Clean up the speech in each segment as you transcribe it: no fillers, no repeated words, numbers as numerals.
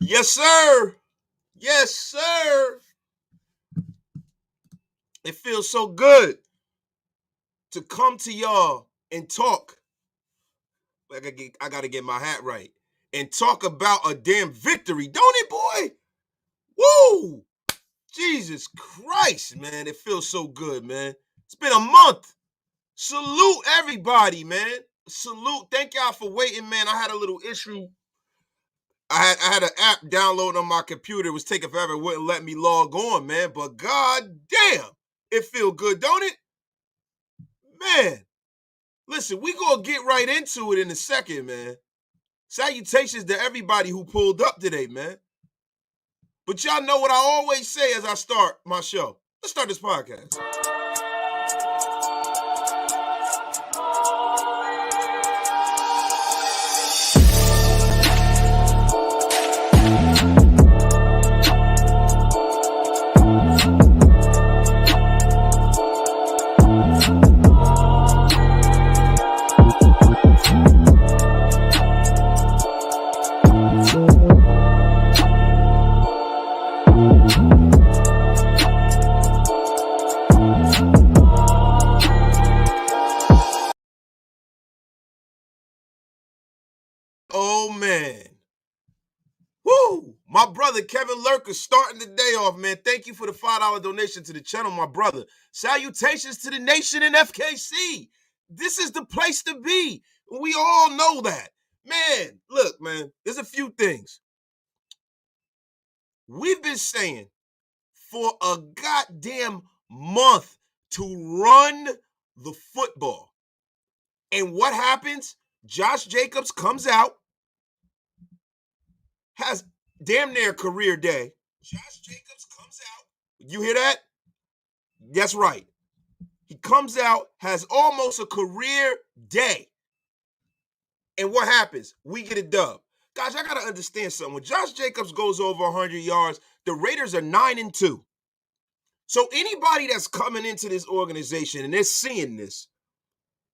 Yes, sir. Yes, sir. It feels so good to come to y'all and talk. I gotta get my hat right. And talk about a damn victory, don't it, boy? Woo! Jesus Christ, man. It feels so good, man. It's been a month. Salute everybody, man. Salute. Thank y'all for waiting, man. I had a little issue. I had an app download on my computer. It was taking forever. It wouldn't let me log on, man. But god damn, it feel good, don't it? Man, listen, we gonna get right into it in a second, man. Salutations to everybody who pulled up today, man. But y'all know what I always say as I start my show. Let's start this podcast. Oh, man. Woo! My brother Kevin Lurker starting the day off, man. Thank you for the $5 donation to the channel, my brother. Salutations to the nation in FKC. This is the place to be. We all know that. Man, look, man, there's a few things. We've been saying for a goddamn month to run the football. And what happens? Josh Jacobs comes out, has damn near career day. Josh Jacobs comes out. You hear that? That's right. He comes out, has almost a career day. And what happens? We get a dub. Guys, I got to understand something. When Josh Jacobs goes over 100 yards, the Raiders are 9-2. So anybody that's coming into this organization and they're seeing this,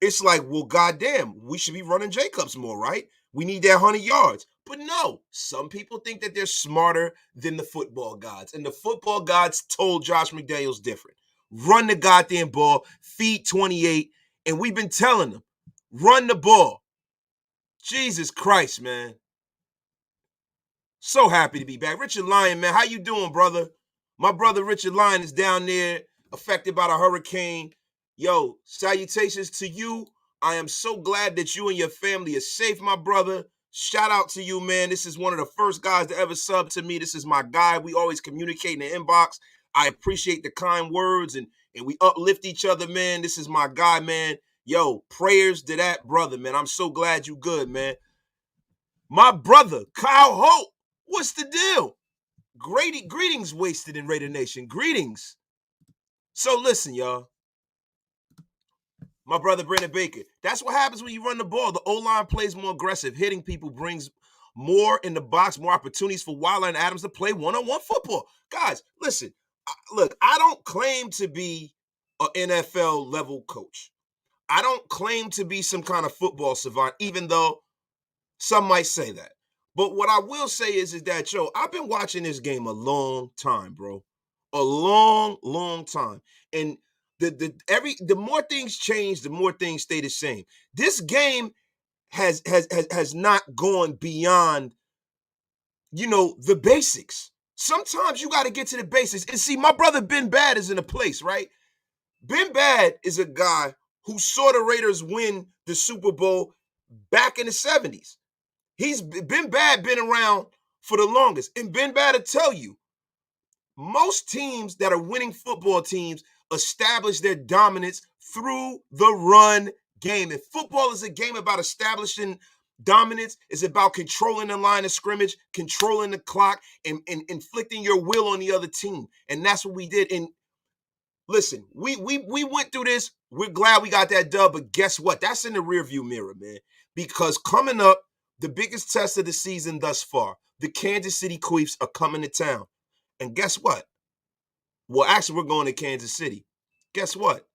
it's like, well, goddamn, we should be running Jacobs more, right? We need that 100 yards. But no, some people think that they're smarter than the football gods. And the football gods told Josh McDaniels different. Run the goddamn ball, feed 28. And we've been telling them, run the ball. Jesus Christ, man. So happy to be back. Richard Lyon, man, how you doing, brother? My brother Richard Lyon is down there affected by the hurricane. Yo, salutations to you. I am so glad that you and your family are safe, my brother. Shout out to you, man. This is one of the first guys to ever sub to me. This is my guy. We always communicate in the inbox. I appreciate the kind words and we uplift each other, man. This is my guy, man. Yo, prayers to that brother, man. I'm so glad you good, man. My brother, Kyle Holt. What's the deal? Greetings, Wasted in Raider Nation. Greetings. So listen, y'all. My brother Brandon Baker. That's what happens when you run the ball. The O-line plays more aggressive. Hitting people brings more in the box, more opportunities for Wilder and Adams to play one-on-one football. Guys, listen. Look, I don't claim to be an NFL level coach. I don't claim to be some kind of football savant, even though some might say that. But what I will say is that, yo, I've been watching this game a long time, bro. A long, long time. And the more things change, the more things stay the same. This game has not gone beyond, the basics. Sometimes you got to get to the basics. And see, my brother Ben Bad is in a place, right? Ben Bad is a guy who saw the Raiders win the Super Bowl back in the 70s. He's been around for the longest. And Ben Bad will tell you, most teams that are winning football teams establish their dominance through the run game. And football is a game about establishing dominance. It's about controlling the line of scrimmage, controlling the clock, and inflicting your will on the other team. And that's what we did. And listen, we went through this. We're glad we got that dub. But guess what? That's in the rearview mirror, man. Because coming up, the biggest test of the season thus far, the Kansas City Chiefs are coming to town. And guess what? Well, actually, we're going to Kansas City. Guess what?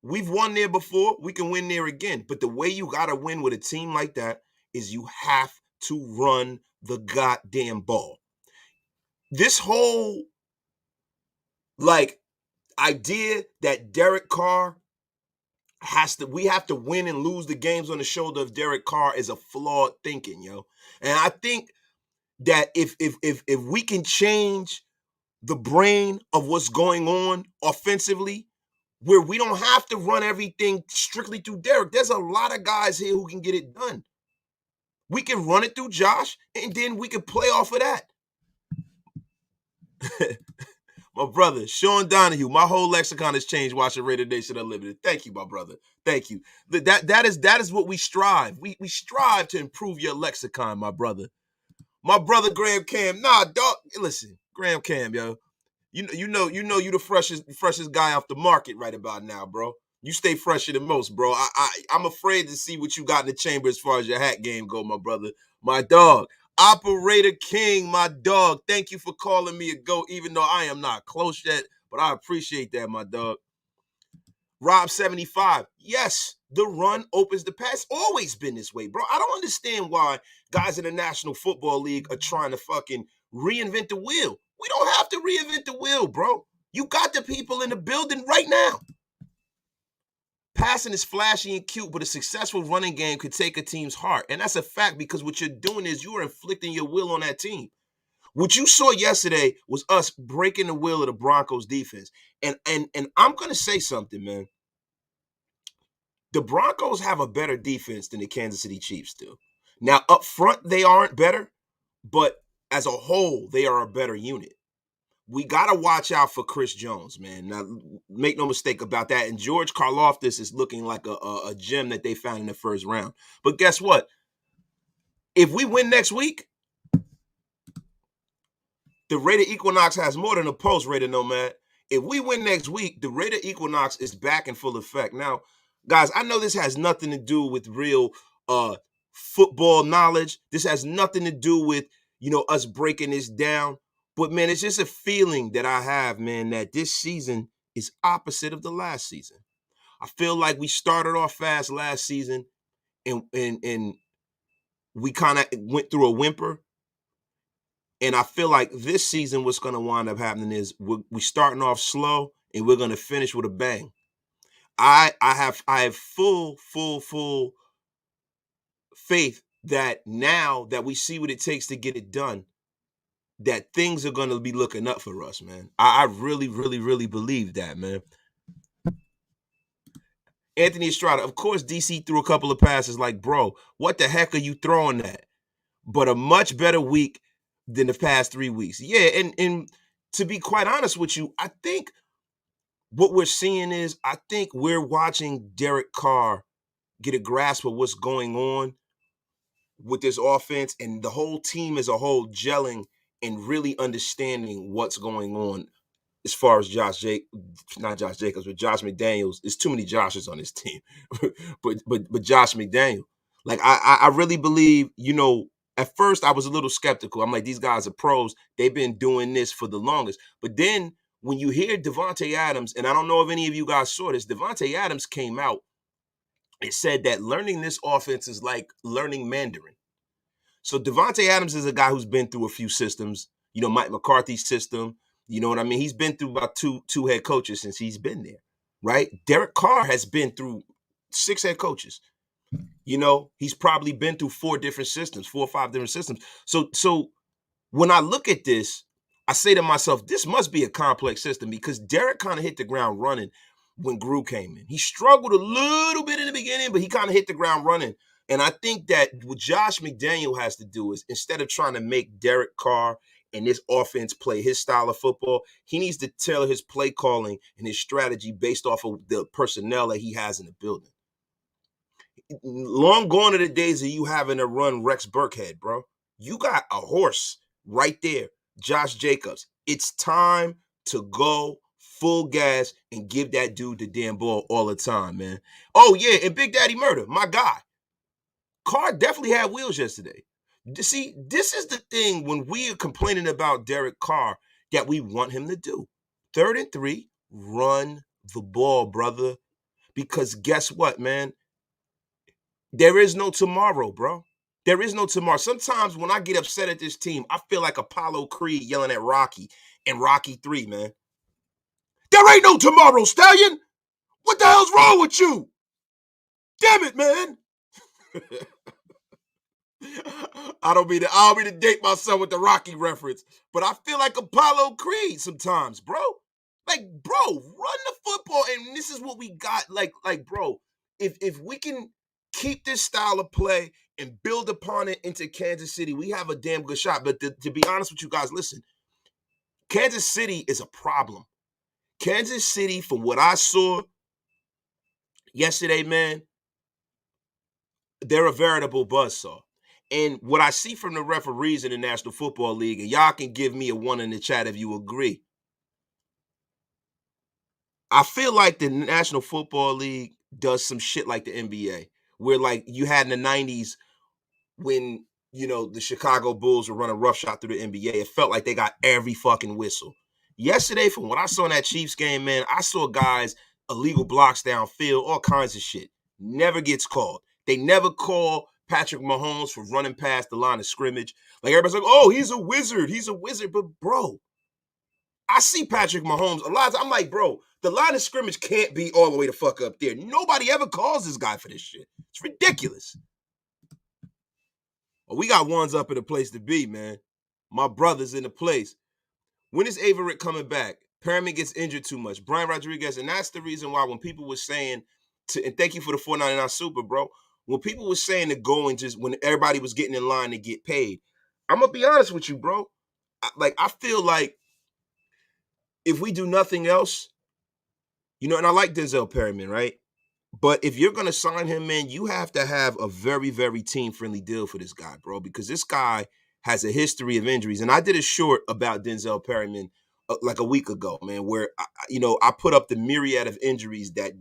We've won there before. We can win there again. But the way you got to win with a team like that is you have to run the goddamn ball. this whole like idea that Derek Carr we have to win and lose the games on the shoulder of Derek Carr is a flawed thinking, yo. And I think that if we can change the brain of what's going on offensively, where we don't have to run everything strictly through Derek. There's a lot of guys here who can get it done. We can run it through Josh, and then we can play off of that. My brother, Sean Donahue, my whole lexicon has changed watching Raider Nation Unlimited. Thank you, my brother. Thank you. That is what we strive. We strive to improve your lexicon, my brother. My brother Graham Cam. Nah, dog. Listen, Graham Cam, yo. You know you the freshest guy off the market right about now, bro. You stay fresher than most, bro. I'm afraid to see what you got in the chamber as far as your hat game go, my brother. My dog. Operator King, my dog. Thank you for calling me a GOAT, even though I am not close yet, but I appreciate that, my dog. Rob 75. Yes, the run opens the pass. Always been this way, bro. I don't understand why guys in the National Football League are trying to fucking reinvent the wheel. We don't have to reinvent the wheel, bro. You got the people in the building right now. Passing is flashy and cute, but a successful running game could take a team's heart. And that's a fact because what you're doing is you are inflicting your will on that team. What you saw yesterday was us breaking the will of the Broncos defense. And I'm going to say something, man. The Broncos have a better defense than the Kansas City Chiefs do. Now, up front, they aren't better, but as a whole, they are a better unit. We got to watch out for Chris Jones, man. Now, make no mistake about that. And George Karlaftis is looking like a gem that they found in the first round. But guess what? If we win next week, the Raider Equinox has more than a pulse, Raider Nomad. If we win next week, the Raider Equinox is back in full effect. Now, guys, I know this has nothing to do with real football knowledge. This has nothing to do with, us breaking this down. But, man, it's just a feeling that I have, man, that this season is opposite of the last season. I feel like we started off fast last season and we kind of went through a whimper. And I feel like this season what's going to wind up happening is we're starting off slow and we're going to finish with a bang. I have full faith that now that we see what it takes to get it done, that things are going to be looking up for us, man. I really, really, really believe that, man. Anthony Estrada, of course, DC threw a couple of passes like, bro, what the heck are you throwing at? But a much better week than the past 3 weeks. Yeah, and to be quite honest with you, I think what we're seeing is I think we're watching Derek Carr get a grasp of what's going on with this offense and the whole team as a whole gelling and really understanding what's going on as far as Josh McDaniels. There's too many Joshes on this team. but Josh McDaniels. Like I really believe, at first I was a little skeptical. I'm like, these guys are pros. They've been doing this for the longest. But then when you hear Davante Adams, and I don't know if any of you guys saw this, Davante Adams came out and said that learning this offense is like learning Mandarin. So Davante Adams is a guy who's been through a few systems, Mike McCarthy's system. You know what I mean? He's been through about two head coaches since he's been there, right? Derek Carr has been through 6 head coaches. He's probably been through 4 or 5 different systems. So when I look at this, I say to myself, this must be a complex system because Derek kind of hit the ground running when Gru came in. He struggled a little bit in the beginning, but he kind of hit the ground running. And I think that what Josh McDaniel has to do is instead of trying to make Derek Carr and this offense play his style of football, he needs to tailor his play calling and his strategy based off of the personnel that he has in the building. Long gone are the days of you having to run Rex Burkhead, bro. You got a horse right there, Josh Jacobs. It's time to go full gas and give that dude the damn ball all the time, man. Oh, yeah, and Big Daddy Murder, my guy. Carr definitely had wheels yesterday. See, this is the thing when we are complaining about Derek Carr that we want him to do. 3rd and 3, run the ball, brother. Because guess what, man? There is no tomorrow, bro. There is no tomorrow. Sometimes when I get upset at this team, I feel like Apollo Creed yelling at Rocky in Rocky 3, man. There ain't no tomorrow, Stallion. What the hell's wrong with you? Damn it, man. I don't mean to date myself with the Rocky reference, but I feel like Apollo Creed sometimes, bro. Like, bro, run the football, and this is what we got. Like, bro, if we can keep this style of play and build upon it into Kansas City, we have a damn good shot. But to be honest with you guys, listen, Kansas City is a problem. Kansas City, from what I saw yesterday, man, they're a veritable buzzsaw. And what I see from the referees in the National Football League, and y'all can give me a one in the chat if you agree. I feel like the National Football League does some shit like the NBA, where like you had in the 90s when, the Chicago Bulls were running roughshod through the NBA. It felt like they got every fucking whistle. Yesterday, from what I saw in that Chiefs game, man, I saw guys illegal blocks downfield, all kinds of shit. Never gets called. They never call Patrick Mahomes for running past the line of scrimmage. Like, everybody's like, oh, he's a wizard. He's a wizard. But, bro, I see Patrick Mahomes a lot of times. I'm like, bro, the line of scrimmage can't be all the way the fuck up there. Nobody ever calls this guy for this shit. It's ridiculous. Well, we got ones up in the place to be, man. My brother's in the place. When is Averitt coming back? Perriman gets injured too much. Brian Rodriguez, and that's the reason why when people were saying, and thank you for the $4.99 super, bro. When people were saying to go and just, when everybody was getting in line to get paid, I'm going to be honest with you, bro. I feel like if we do nothing else, and I like Denzel Perriman, right? But if you're going to sign him, man, you have to have a very, very team-friendly deal for this guy, bro, because this guy has a history of injuries. And I did a short about Denzel Perriman like a week ago, man, where, I put up the myriad of injuries that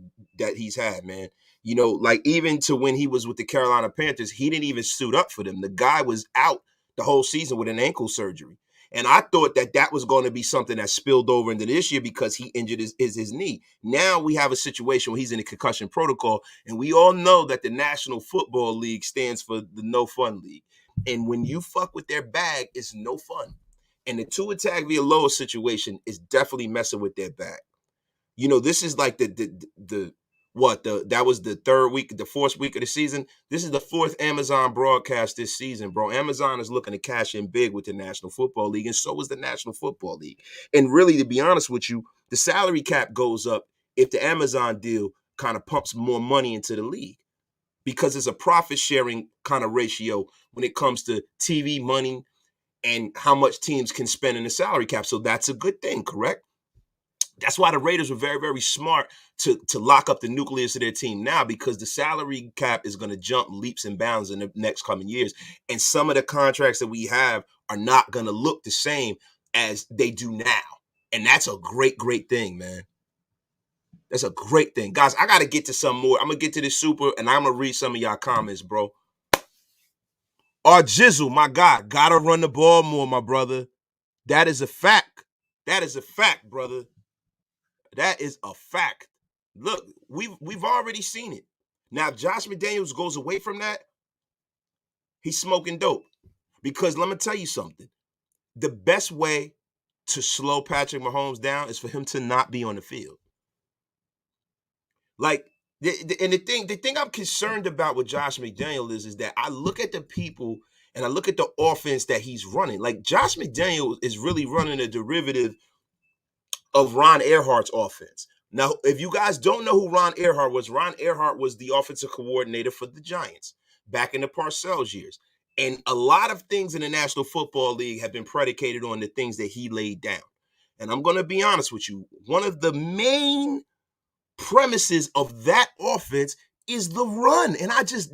he's had, man. Like even to when he was with the Carolina Panthers, he didn't even suit up for them. The guy was out the whole season with an ankle surgery. And I thought that was going to be something that spilled over into this year because he injured his knee. Now we have a situation where he's in a concussion protocol, and we all know that the National Football League stands for the No Fun League. And when you fuck with their bag, it's no fun. And the Tua Tagovailoa situation is definitely messing with their bag. This is like that was the third week, the fourth week of the season. This is the fourth Amazon broadcast this season, bro. Amazon is looking to cash in big with the National Football League, and so is the National Football League. And really, to be honest with you, the salary cap goes up if the Amazon deal kind of pumps more money into the league because it's a profit sharing kind of ratio when it comes to TV money and how much teams can spend in the salary cap. So that's a good thing, correct? That's why the Raiders were very, very smart to lock up the nucleus of their team now, because the salary cap is going to jump leaps and bounds in the next coming years. And some of the contracts that we have are not going to look the same as they do now. And that's a great, great thing, man. That's a great thing. Guys, I got to get to some more. I'm going to get to this super, and I'm going to read some of y'all comments, bro. Our Jizzle, my guy, got to run the ball more, my brother. That is a fact. That is a fact, brother. That is a fact. Look, we've already seen it. Now, if Josh McDaniels goes away from that, he's smoking dope. Because let me tell you something. The best way to slow Patrick Mahomes down is for him to not be on the field. Like, the thing I'm concerned about with Josh McDaniels is that I look at the people and I look at the offense that he's running. Like, Josh McDaniels is really running a derivative of Ron Earhart's offense. Now, if you guys don't know who Ron Earhart was the offensive coordinator for the Giants back in the Parcells years. And a lot of things in the National Football League have been predicated on the things that he laid down. And I'm going to be honest with you. One of the main premises of that offense is the run. And I just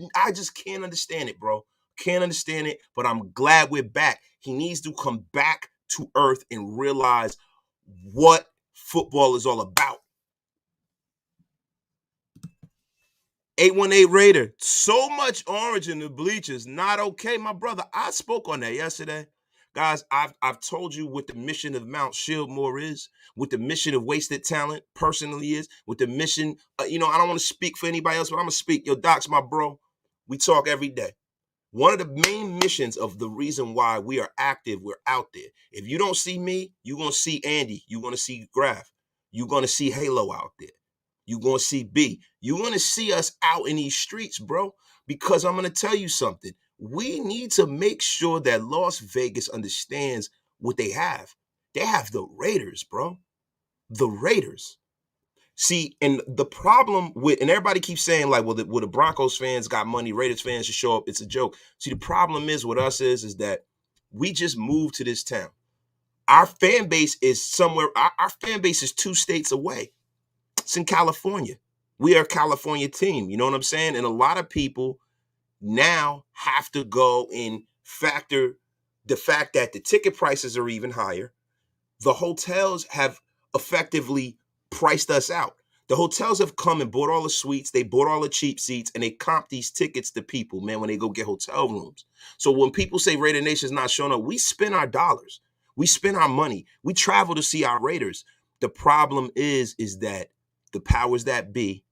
can't understand it, bro. Can't understand it, but I'm glad we're back. He needs to come back to earth and realize what football is all about. 818 Raider, so much orange in the bleachers, not okay, my brother. I spoke on that yesterday. Guys, I've told you what the mission of Mount Shieldmore is, what the mission of Wasted Talent personally is, what the mission, I don't want to speak for anybody else, but I'm going to speak. Yo, Doc's my bro. We talk every day. One of the main missions of the reason why we are active, we're out there. If you don't see me, you're going to see Andy. You're going to see Graf. You're going to see Halo out there. You're going to see B. You're going to see us out in these streets, bro, because I'm going to tell you something. We need to make sure that Las Vegas understands what they have. They have the Raiders, bro. The Raiders. See, and the problem with, and everybody keeps saying like, well, the Broncos fans got money, Raiders fans should show up. It's a joke. See, the problem is with us is that we just moved to this town. Our fan base is somewhere, our fan base is 2 states away. It's in California. We are a California team. You know what I'm saying? And a lot of people now have to go and factor the fact that the ticket prices are even higher. The hotels have effectively priced us out. The hotels have come and bought all the suites, they bought all the cheap seats, and they comp these tickets to people, man, when they go get hotel rooms. So when people say Raider Nation's not showing up, we spend our dollars. We spend our money. We travel to see our Raiders. The problem is that the powers that be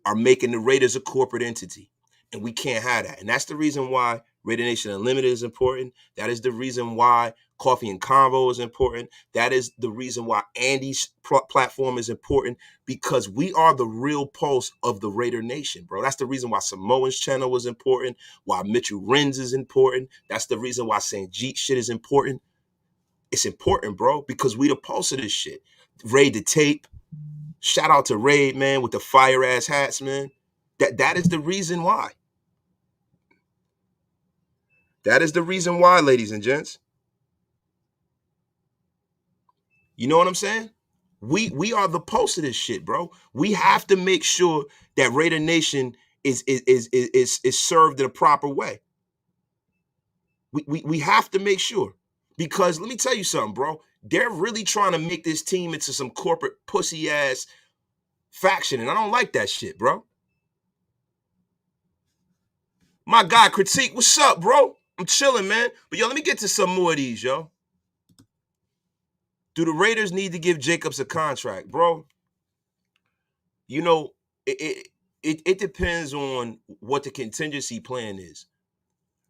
are making the Raiders a corporate entity, and we can't have that. And that's the reason why Raider Nation Unlimited is important. That is the reason why Coffee and Convo is important. That is the reason why Andy's platform is important, because we are the real pulse of the Raider Nation, bro. That's the reason why Samoan's channel was important, why Mitchell Renz is important. That's the reason why Sanjeet shit is important. It's important, bro, because we the pulse of this shit. Raid the Tape. Shout out to Raid, man, with the fire ass hats, man. That is the reason why. That is the reason why, ladies and gents. You know what I'm saying? We are the pulse of this shit, bro. We have to make sure that Raider Nation is served in a proper way. We have to make sure, because let me tell you something, bro. They're really trying to make this team into some corporate pussy ass faction, and I don't like that shit, bro. My guy, Critique, what's up, bro? I'm chilling, man. But yo, let me get to some more of these, yo. Do the Raiders need to give Jacobs a contract, bro? You know, it depends on what the contingency plan is,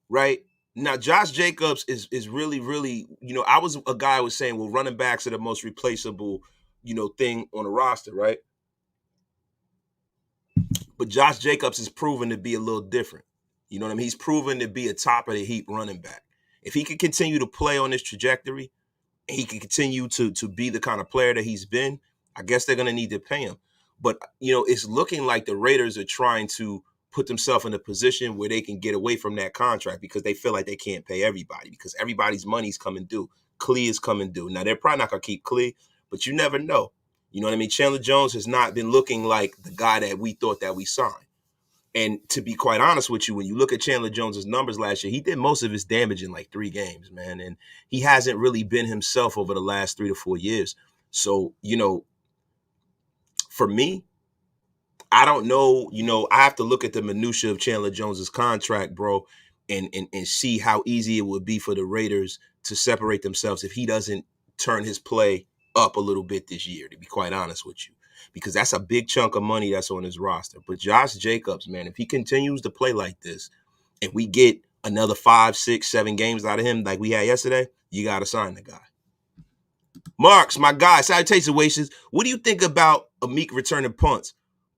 right? Now, Josh Jacobs is really, really, you know, I was a guy who was saying, well, running backs are the most replaceable, you know, thing on the roster, right? But Josh Jacobs is proven to be a little different. You know what I mean? He's proven to be a top of the heap running back. If he could continue to play on this trajectory, he can continue to be the kind of player that he's been, I guess they're going to need to pay him. But, you know, it's looking like the Raiders are trying to put themselves in a position where they can get away from that contract, because they feel like they can't pay everybody, because everybody's money's coming due. Klee is coming due. Now, they're probably not going to keep Klee, but you never know. You know what I mean? Chandler Jones has not been looking like the guy that we thought that we signed. And to be quite honest with you, when you look at Chandler Jones's numbers last year, he did most of his damage in like 3 games, man. And he hasn't really been himself over the last 3 to 4 years. So, you know, for me, I don't know, you know, I have to look at the minutia of Chandler Jones's contract, bro, and see how easy it would be for the Raiders to separate themselves if he doesn't turn his play up a little bit this year, to be quite honest with you. Because that's a big chunk of money that's on his roster. But Josh Jacobs, man, if he continues to play like this, and we get another 5, 6, 7 games out of him like we had yesterday, you got to sign the guy. Marks, my guy, salutations. What do you think about Amik returning punts?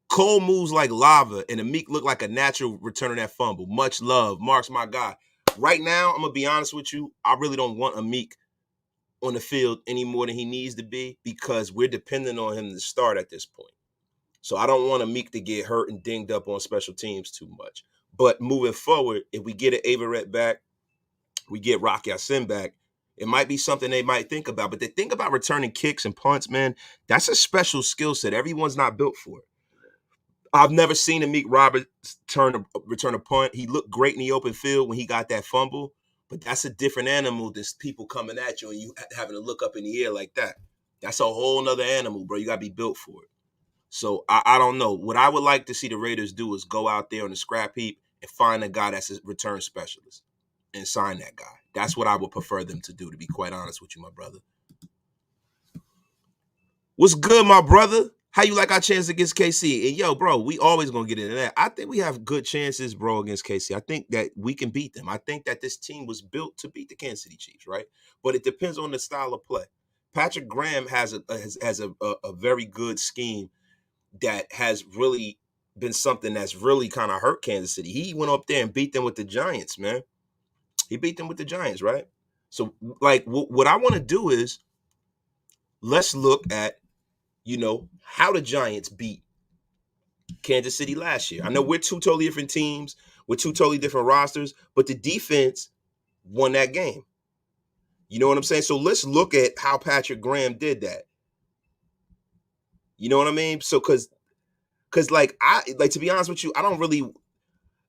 Cole moves like lava, and Amik looked like a natural returning that fumble. Much love. Marks, my guy. Right now, I'm going to be honest with you, I really don't want Amik on the field any more than he needs to be, because we're dependent on him to start at this point. So I don't want Amik to get hurt and dinged up on special teams too much. But moving forward, if we get an Averett back, we get Rock Ya-Sin back, it might be something they might think about. But they think about returning kicks and punts, man. That's a special skill set. Everyone's not built for it. I've never seen Amik Robertson return a punt. He looked great in the open field when he got that fumble. But that's a different animal than people coming at you and you having to look up in the air like that. That's a whole nother animal, bro. You got to be built for it. So I don't know. What I would like to see the Raiders do is go out there on the scrap heap and find a guy that's a return specialist and sign that guy. That's what I would prefer them to do, to be quite honest with you, my brother. What's good, my brother? How you like our chance against KC? And yo, bro, we always gonna get into that. I think we have good chances, bro, against KC. I think that we can beat them. I think that this team was built to beat the Kansas City Chiefs, right? But it depends on the style of play. Patrick Graham has a very good scheme that has really been something that's really kind of hurt Kansas City. He went up there and beat them with the Giants, man. He beat them with the Giants, right? So, like, what I want to do is let's look at how the Giants beat Kansas City last year. I know we're two totally different teams with two totally different rosters, but the defense won that game. You know what I'm saying? So let's look at how Patrick Graham did that. You know what I mean? So because to be honest with you, I don't really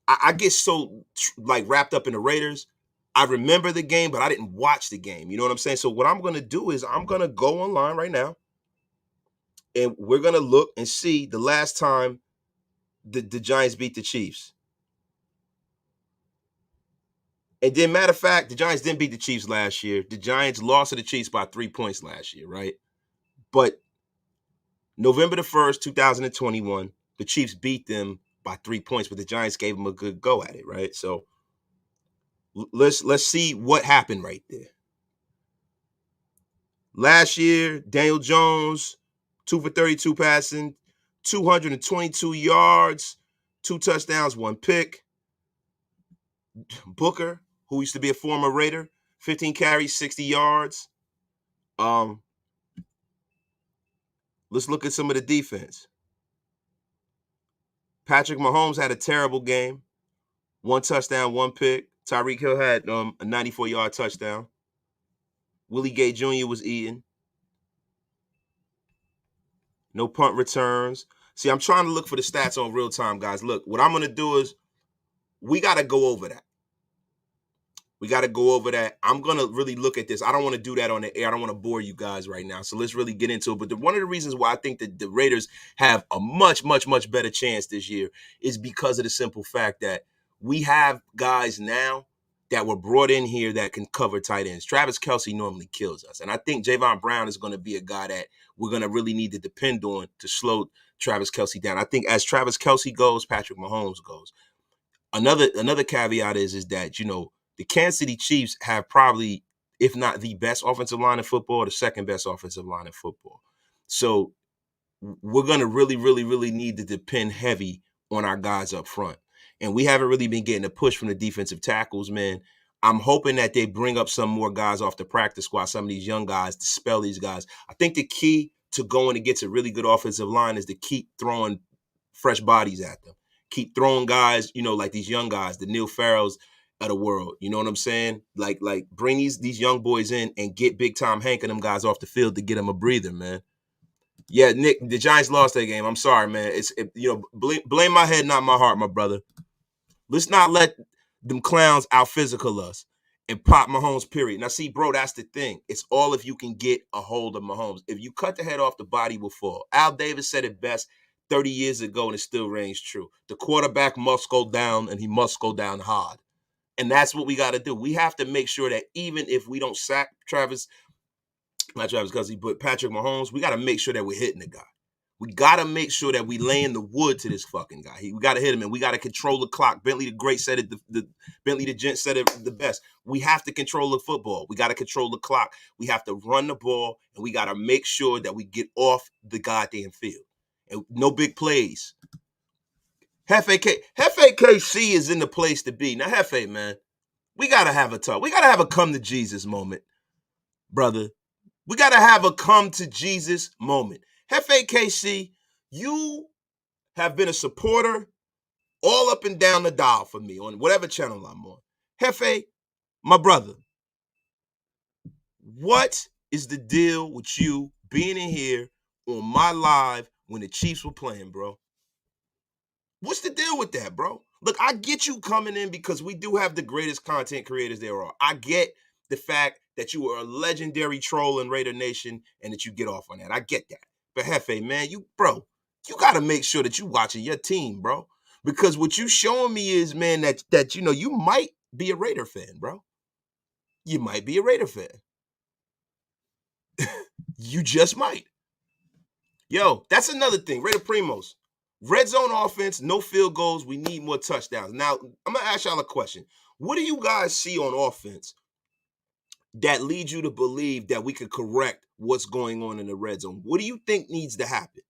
I get so like wrapped up in the Raiders. I remember the game, but I didn't watch the game. You know what I'm saying? So what I'm gonna do is I'm gonna go online right now and we're gonna look and see the last time the Giants beat the Chiefs. And then, matter of fact, the Giants didn't beat the Chiefs last year. The Giants lost to the Chiefs by 3 points last year, right? But November the 1st, 2021, the Chiefs beat them by 3 points, but the Giants gave them a good go at it, right? So let's see what happened right there. Last year, Daniel Jones, 2 for 32 passing, 222 yards, 2 touchdowns, 1 pick. Booker, who used to be a former Raider, 15 carries, 60 yards. Let's look at some of the defense. Patrick Mahomes had a terrible game. 1 touchdown, 1 pick. Tyreek Hill had a 94-yard touchdown. Willie Gay Jr. was eating. No punt returns. See, I'm trying to look for the stats on real time, guys. Look, what I'm going to do is we got to go over that. I'm going to really look at this. I don't want to do that on the air. I don't want to bore you guys right now. So let's really get into it. But one of the reasons why I think that the Raiders have a much, much, much better chance this year is because of the simple fact that we have guys now that were brought in here that can cover tight ends. Travis Kelce normally kills us. And I think Javon Brown is going to be a guy that we're going to really need to depend on to slow Travis Kelce down. I think as Travis Kelce goes, Patrick Mahomes goes. Another caveat is that, the Kansas City Chiefs have probably, if not the best offensive line in football, the second best offensive line in football. So we're going to really, really, really need to depend heavy on our guys up front. And we haven't really been getting a push from the defensive tackles, man. I'm hoping that they bring up some more guys off the practice squad, some of these young guys, to spell these guys. I think the key to going against a really good offensive line is to keep throwing fresh bodies at them. Keep throwing guys, like these young guys, the Neil Farrells of the world. You know what I'm saying? Like bring these young boys in and get Big Tom Hank and them guys off the field to get them a breather, man. Yeah, Nick, the Giants lost that game. I'm sorry, man. Blame my head, not my heart, my brother. Let's not let them clowns out physical us and pop Mahomes, period. Now, see, bro, that's the thing. It's all if you can get a hold of Mahomes. If you cut the head off, the body will fall. Al Davis said it best 30 years ago, and it still rings true. The quarterback must go down, and he must go down hard. And that's what we got to do. We have to make sure that even if we don't sack not Travis Kelce, but Patrick Mahomes, we got to make sure that we're hitting the guy. We got to make sure that we laying the wood to this fucking guy. We got to hit him, and we got to control the clock. Bentley the Great said it. Bentley the Gent said it the best. We have to control the football. We got to control the clock. We have to run the ball, and we got to make sure that we get off the goddamn field. And no big plays. Hefe KC is in the place to be. Now, Hefe, man, we got to have a talk. We got to have a come to Jesus moment, brother. We got to have a come to Jesus moment. Hefe KC, you have been a supporter all up and down the dial for me on whatever channel I'm on. Hefe, my brother, what is the deal with you being in here on my live when the Chiefs were playing, bro? What's the deal with that, bro? Look, I get you coming in because we do have the greatest content creators there are. I get the fact that you are a legendary troll in Raider Nation and that you get off on that. I get that. But Hefe, man, you got to make sure that you watching your team, bro. Because what you showing me is, man, that you might be a Raider fan, bro. You might be a Raider fan. You just might. Yo, that's another thing. Raider Primos. Red zone offense, no field goals. We need more touchdowns. Now, I'm going to ask y'all a question. What do you guys see on offense that leads you to believe that we could correct what's going on in the red zone? What do you think needs to happen?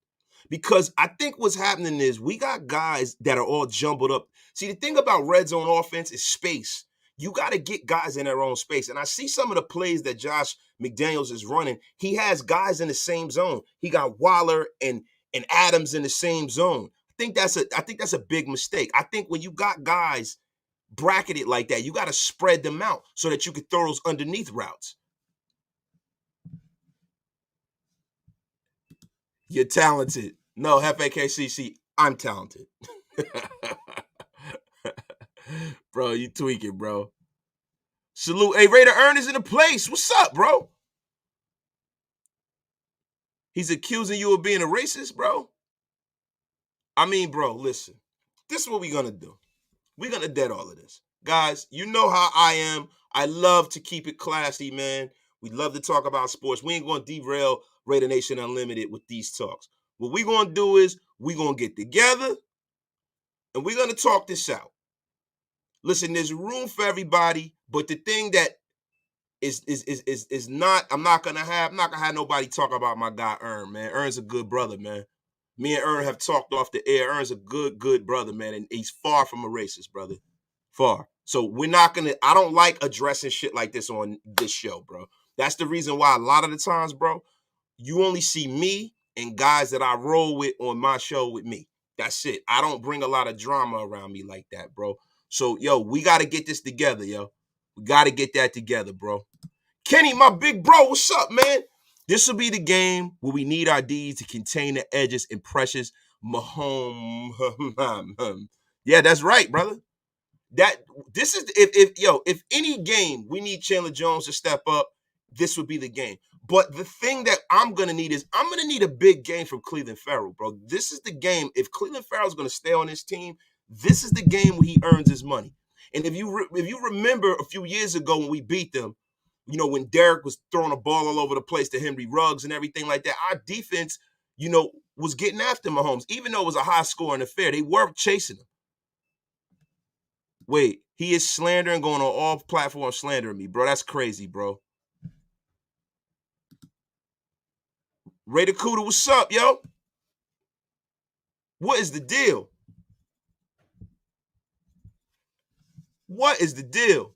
Because I think what's happening is we got guys that are all jumbled up. See, the thing about red zone offense is space. You got to get guys in their own space. And I see some of the plays that Josh McDaniels is running. He has guys in the same zone. He got Waller and Adams in the same zone. I think that's a big mistake. I think when you got guys bracketed like that, you got to spread them out so that you can throw those underneath routes. You're talented. No, FAKCC, I'm talented. Bro, you tweaking, bro. Salute. Hey, Raider Earn is in the place. What's up, bro? He's accusing you of being a racist, bro? I mean, bro, listen. This is what we're going to do. We're going to dead all of this. Guys, you know how I am. I love to keep it classy, man. We love to talk about sports. We ain't going to derail Raider Nation Unlimited with these talks. What we're going to do is we're going to get together and we're going to talk this out. Listen, there's room for everybody, but the thing that is not, I'm not gonna have nobody talk about my guy Ern, man. Ern's a good brother, man. Me and Ern have talked off the air. Ern's a good brother, man, and he's far from a racist, brother. Far. So we're not gonna, I don't like addressing shit like this on this show, bro. That's the reason why a lot of the times, bro, you only see me and guys that I roll with on my show with me. That's it. I don't bring a lot of drama around me like that, bro. So, yo, we got to get this together, yo. We got to get that together, bro. Kenny, my big bro, what's up, man? This will be the game where we need our D's to contain the edges and pressures. Mahomes. Yeah, that's right, brother. This is if any game we need Chandler Jones to step up, this would be the game. But the thing that I'm gonna need is I'm gonna need a big game from Cleveland Farrell, bro. This is the game. If Cleveland Farrell's gonna stay on this team, this is the game where he earns his money. And if you remember a few years ago when we beat them, you know, when Derek was throwing a ball all over the place to Henry Ruggs and everything like that, our defense, you know, was getting after Mahomes, even though it was a high-scoring affair. They were chasing him. Wait, he is slandering, going on all platforms slandering me, bro. That's crazy, bro. Raider Cuda, what's up, yo? What is the deal? What is the deal?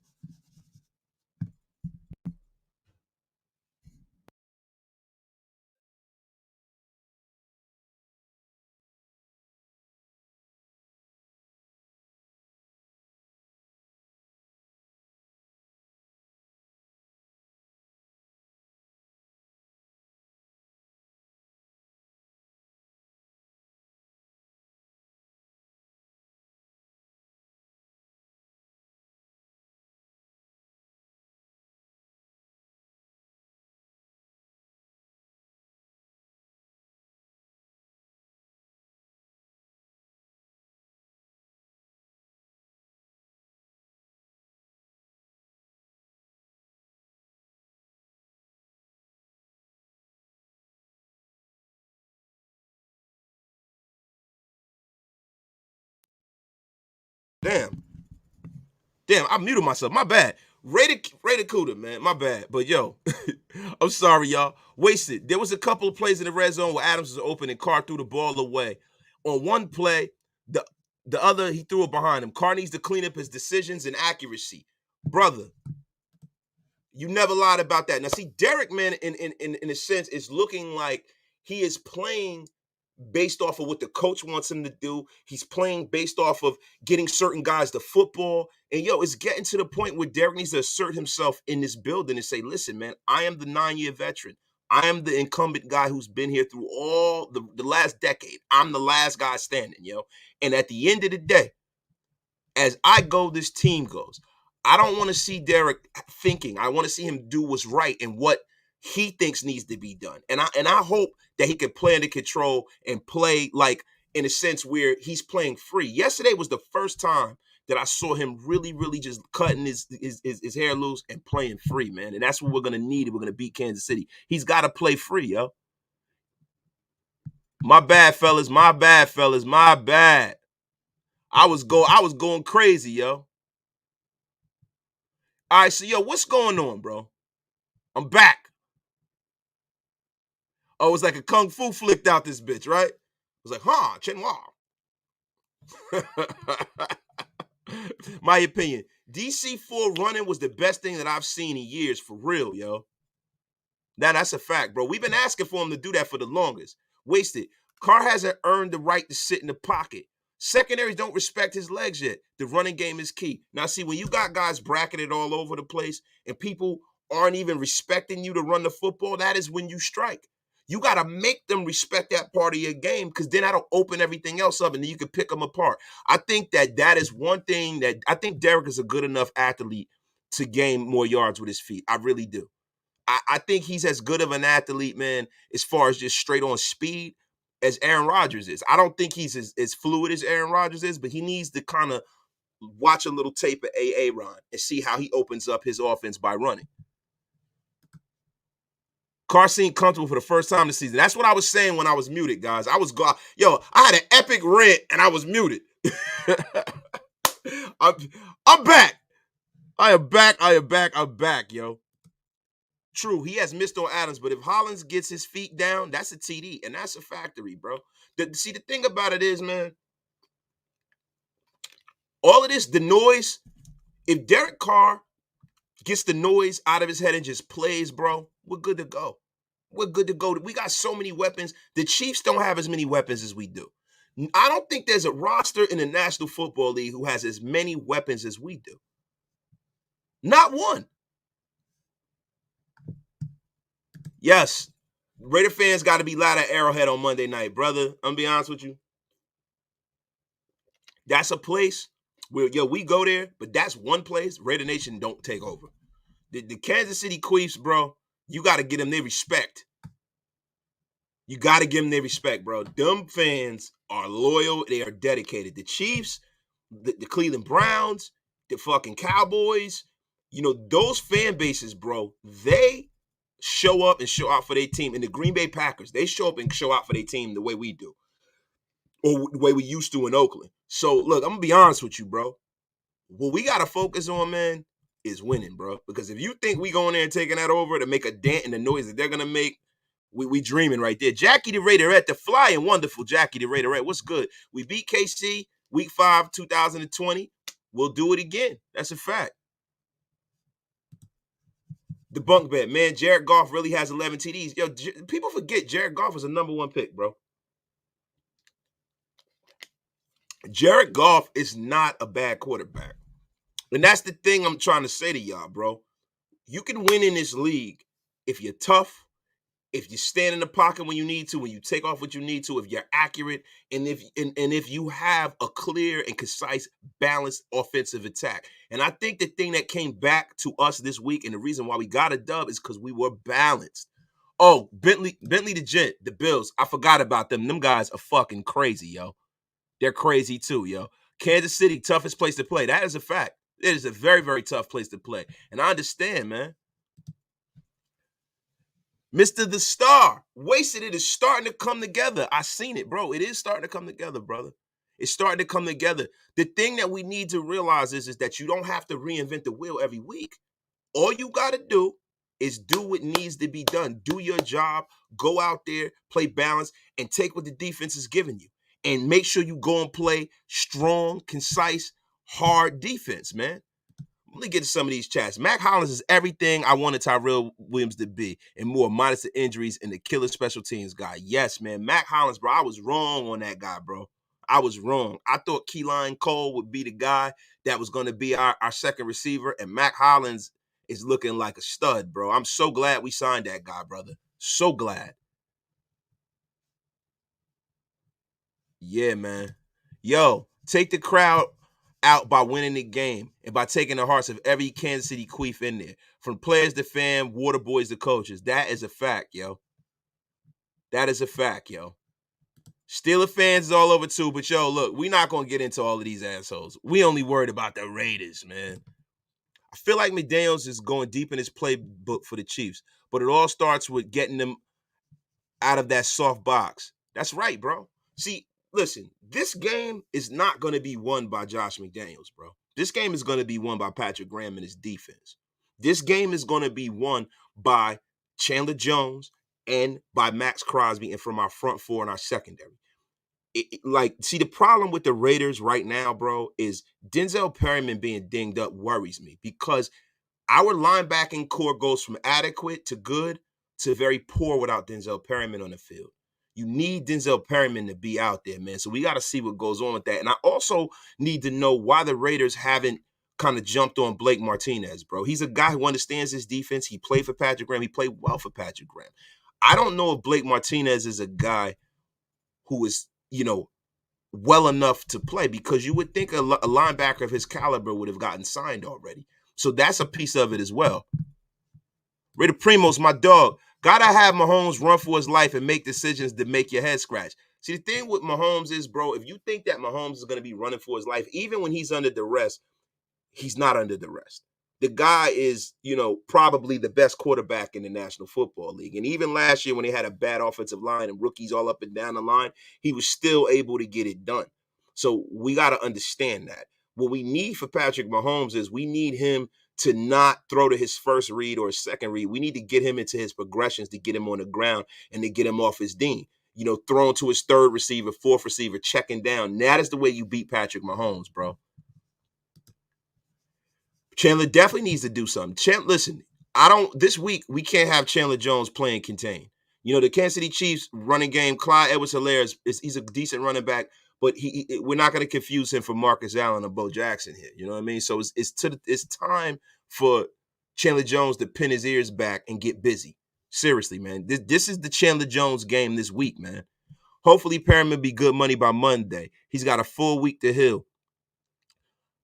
Damn, I muted myself. My bad. Raider Cuda, man. My bad. But yo, I'm sorry, y'all. Wasted. There was a couple of plays in the red zone where Adams was open and Carr threw the ball away. On one play, the other he threw it behind him. Carr needs to clean up his decisions and accuracy, brother. You never lied about that. Now, see, Derek, man, in a sense, is looking like he is playing based off of what the coach wants him to do. He's playing based off of getting certain guys the football. And, yo, it's getting to the point where Derek needs to assert himself in this building and say, listen, man, I am the 9-year veteran. I am the incumbent guy who's been here through all the last decade. I'm the last guy standing, yo. And at the end of the day, as I go, this team goes. I don't want to see Derek thinking. I want to see him do what's right and what he thinks needs to be done. And I hope that he can play under control and play like in a sense where he's playing free. Yesterday was the first time that I saw him really, really just cutting his hair loose and playing free, man. And that's what we're gonna need if we're gonna beat Kansas City. He's got to play free, yo. My bad, fellas. My bad, fellas. My bad. I was going crazy, yo. All right, so yo, what's going on, bro? I'm back. Oh, it's like a kung fu flicked out this bitch, right? It was like, huh, Chenwa. My opinion, DC4 running was the best thing that I've seen in years, for real, yo. Now that's a fact, bro. We've been asking for him to do that for the longest. Wasted. Carr hasn't earned the right to sit in the pocket. Secondaries don't respect his legs yet. The running game is key. Now, see, when you got guys bracketed all over the place and people aren't even respecting you to run the football, that is when you strike. You got to make them respect that part of your game because then that'll open everything else up and then you can pick them apart. I think that is one thing that I think Derek is a good enough athlete to gain more yards with his feet. I really do. I think he's as good of an athlete, man, as far as just straight on speed as Aaron Rodgers is. I don't think he's as fluid as Aaron Rodgers is, but he needs to kind of watch a little tape of Ron and see how he opens up his offense by running. Carr seemed comfortable for the first time this season. That's what I was saying when I was muted, guys. I had an epic rant and I was muted. I'm back. I am back, yo. True, he has missed on Adams, but if Hollins gets his feet down, that's a TD, and that's a factory, bro. The thing about it is, man, all of this, the noise, if Derek Carr gets the noise out of his head and just plays, bro, we're good to go. We're good to go. We got so many weapons. The Chiefs don't have as many weapons as we do. I don't think there's a roster in the National Football League who has as many weapons as we do. Not one. Yes, Raider fans got to be loud at Arrowhead on Monday night, brother. I'm going to be honest with you. That's a place where, we go there, but that's one place Raider Nation don't take over. The Kansas City Chiefs, bro, you got to get them their respect. You got to give them their respect, bro. Them fans are loyal. They are dedicated. The Chiefs, the Cleveland Browns, the fucking Cowboys, those fan bases, bro, they show up and show out for their team. And the Green Bay Packers, they show up and show out for their team the way we do. Or the way we used to in Oakland. So, look, I'm going to be honest with you, bro. What we got to focus on, man, is winning, bro. Because if you think we going there and taking that over to make a dent in the noise that they're going to make, we dreaming right there. Jackie the Raiderette, the flying wonderful Jackie the Raiderette. What's good? We beat KC week 5, 2020. We'll do it again. That's a fact. The bunk bet, man. Jared Goff really has 11 TDs. Yo, people forget Jared Goff was a number 1 pick, bro. Jared Goff is not a bad quarterback. And that's the thing I'm trying to say to y'all, bro. You can win in this league if you're tough, if you stand in the pocket when you need to, when you take off what you need to, if you're accurate, and if you have a clear and concise, balanced offensive attack. And I think the thing that came back to us this week and the reason why we got a dub is because we were balanced. Oh, Bentley the Gent, the Bills. I forgot about them. Them guys are fucking crazy, yo. They're crazy too, yo. Kansas City, toughest place to play. That is a fact. It is a very, very tough place to play. And I understand, man. Mr. The Star, Wasted, it is starting to come together. I seen it, bro. It is starting to come together, brother. It's starting to come together. The thing that we need to realize is that you don't have to reinvent the wheel every week. All you got to do is do what needs to be done. Do your job. Go out there, play balance, and take what the defense is giving you. And make sure you go and play strong, concise, hard defense, man. Let me get to some of these chats. Mac Hollins is everything I wanted Tyrell Williams to be and more, minus the injuries and the killer special teams guy. Yes, man. Mac Hollins, bro, I was wrong on that guy, bro. I was wrong. I thought Keyline Cole would be the guy that was going to be our second receiver, and Mac Hollins is looking like a stud, bro. I'm so glad we signed that guy, brother. So glad. Yeah, man. Yo, take the crowd out by winning the game and by taking the hearts of every Kansas City Queef in there. From players to fan, water boys to coaches. That is a fact, yo. That is a fact, yo. Steeler fans is all over too, but yo, look, we're not going to get into all of these assholes. We only worried about the Raiders, man. I feel like McDaniels is going deep in his playbook for the Chiefs, but it all starts with getting them out of that soft box. That's right, bro. See, listen, this game is not going to be won by Josh McDaniels, bro. This game is going to be won by Patrick Graham and his defense. This game is going to be won by Chandler Jones and by Max Crosby and from our front four and our secondary. See, the problem with the Raiders right now, bro, is Denzel Perryman being dinged up worries me because our linebacking core goes from adequate to good to very poor without Denzel Perryman on the field. You need Denzel Perryman to be out there, man. So we got to see what goes on with that. And I also need to know why the Raiders haven't kind of jumped on Blake Martinez, bro. He's a guy who understands his defense. He played for Patrick Graham. He played well for Patrick Graham. I don't know if Blake Martinez is a guy who is, well enough to play because you would think a linebacker of his caliber would have gotten signed already. So that's a piece of it as well. Raider Primos, my dog. Gotta have Mahomes run for his life and make decisions that make your head scratch. See, the thing with Mahomes is, bro, if you think that Mahomes is going to be running for his life, even when he's under duress, he's not under duress. The guy is, probably the best quarterback in the National Football League. And even last year when they had a bad offensive line and rookies all up and down the line, he was still able to get it done. So we got to understand that. What we need for Patrick Mahomes is we need him to not throw to his first read or his second read. We need to get him into his progressions to get him on the ground and to get him off his dean. Throwing to his third receiver, fourth receiver, checking down. That is the way you beat Patrick Mahomes, bro. Chandler definitely needs to do something. Listen, this week, we can't have Chandler Jones playing contain. The Kansas City Chiefs running game, Clyde Edwards-Helaire, he's a decent running back, but we're not going to confuse him for Marcus Allen or Bo Jackson here. You know what I mean? So it's time for Chandler Jones to pin his ears back and get busy. Seriously, man. This is the Chandler Jones game this week, man. Hopefully, Perriman be good money by Monday. He's got a full week to heal.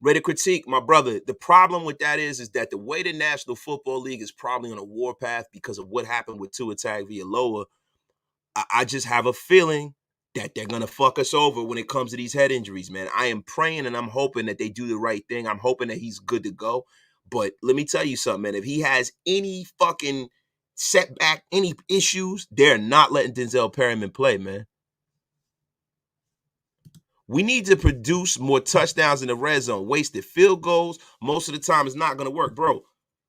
Ready to critique, my brother. The problem with that is that the way the National Football League is probably on a warpath because of what happened with Tua Tagovailoa. I just have a feeling that they're going to fuck us over when it comes to these head injuries, man. I am praying and I'm hoping that they do the right thing. I'm hoping that he's good to go. But let me tell you something, man. If he has any fucking setback, any issues, they're not letting Denzel Perryman play, man. We need to produce more touchdowns in the red zone. Wasted field goals, most of the time, is not going to work. Bro,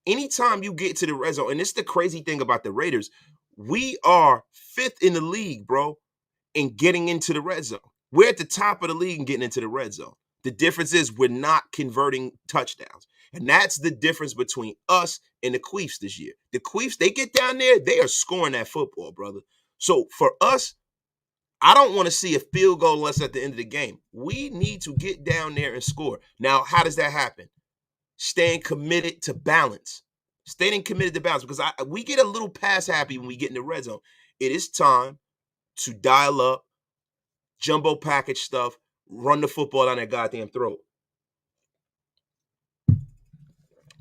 anytime you get to the red zone, and it's the crazy thing about the Raiders, we are 5th in the league, bro, in getting into the red zone. We're at the top of the league in getting into the red zone. The difference is we're not converting touchdowns. And that's the difference between us and the Queefs this year. The Queefs, they get down there, they are scoring that football, brother. So for us, I don't want to see a field goal unless at the end of the game. We need to get down there and score. Now, how does that happen? Staying committed to balance. Staying committed to balance because we get a little pass happy when we get in the red zone. It is time to dial up, jumbo package stuff, run the football down that goddamn throat.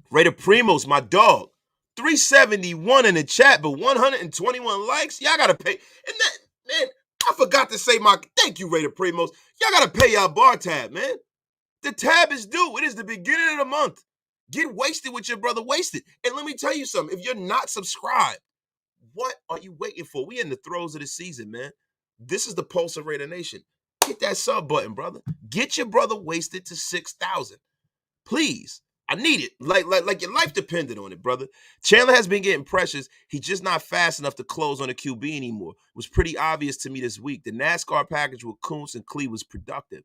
Raider Primos, my dog. 371 in the chat, but 121 likes. Y'all got to pay. And that, man, I forgot to say thank you, Raider Primos. Y'all got to pay y'all bar tab, man. The tab is due. It is the beginning of the month. Get wasted with your brother Wasted. And let me tell you something. If you're not subscribed, what are you waiting for? We in the throes of the season, man. This is the Pulse of Raider Nation. Hit that sub button, brother. Get your brother Wasted to 6,000. Please. I need it. Like your life depended on it, brother. Chandler has been getting pressures. He's just not fast enough to close on a QB anymore. It was pretty obvious to me this week. The NASCAR package with Kuntz and Klee was productive.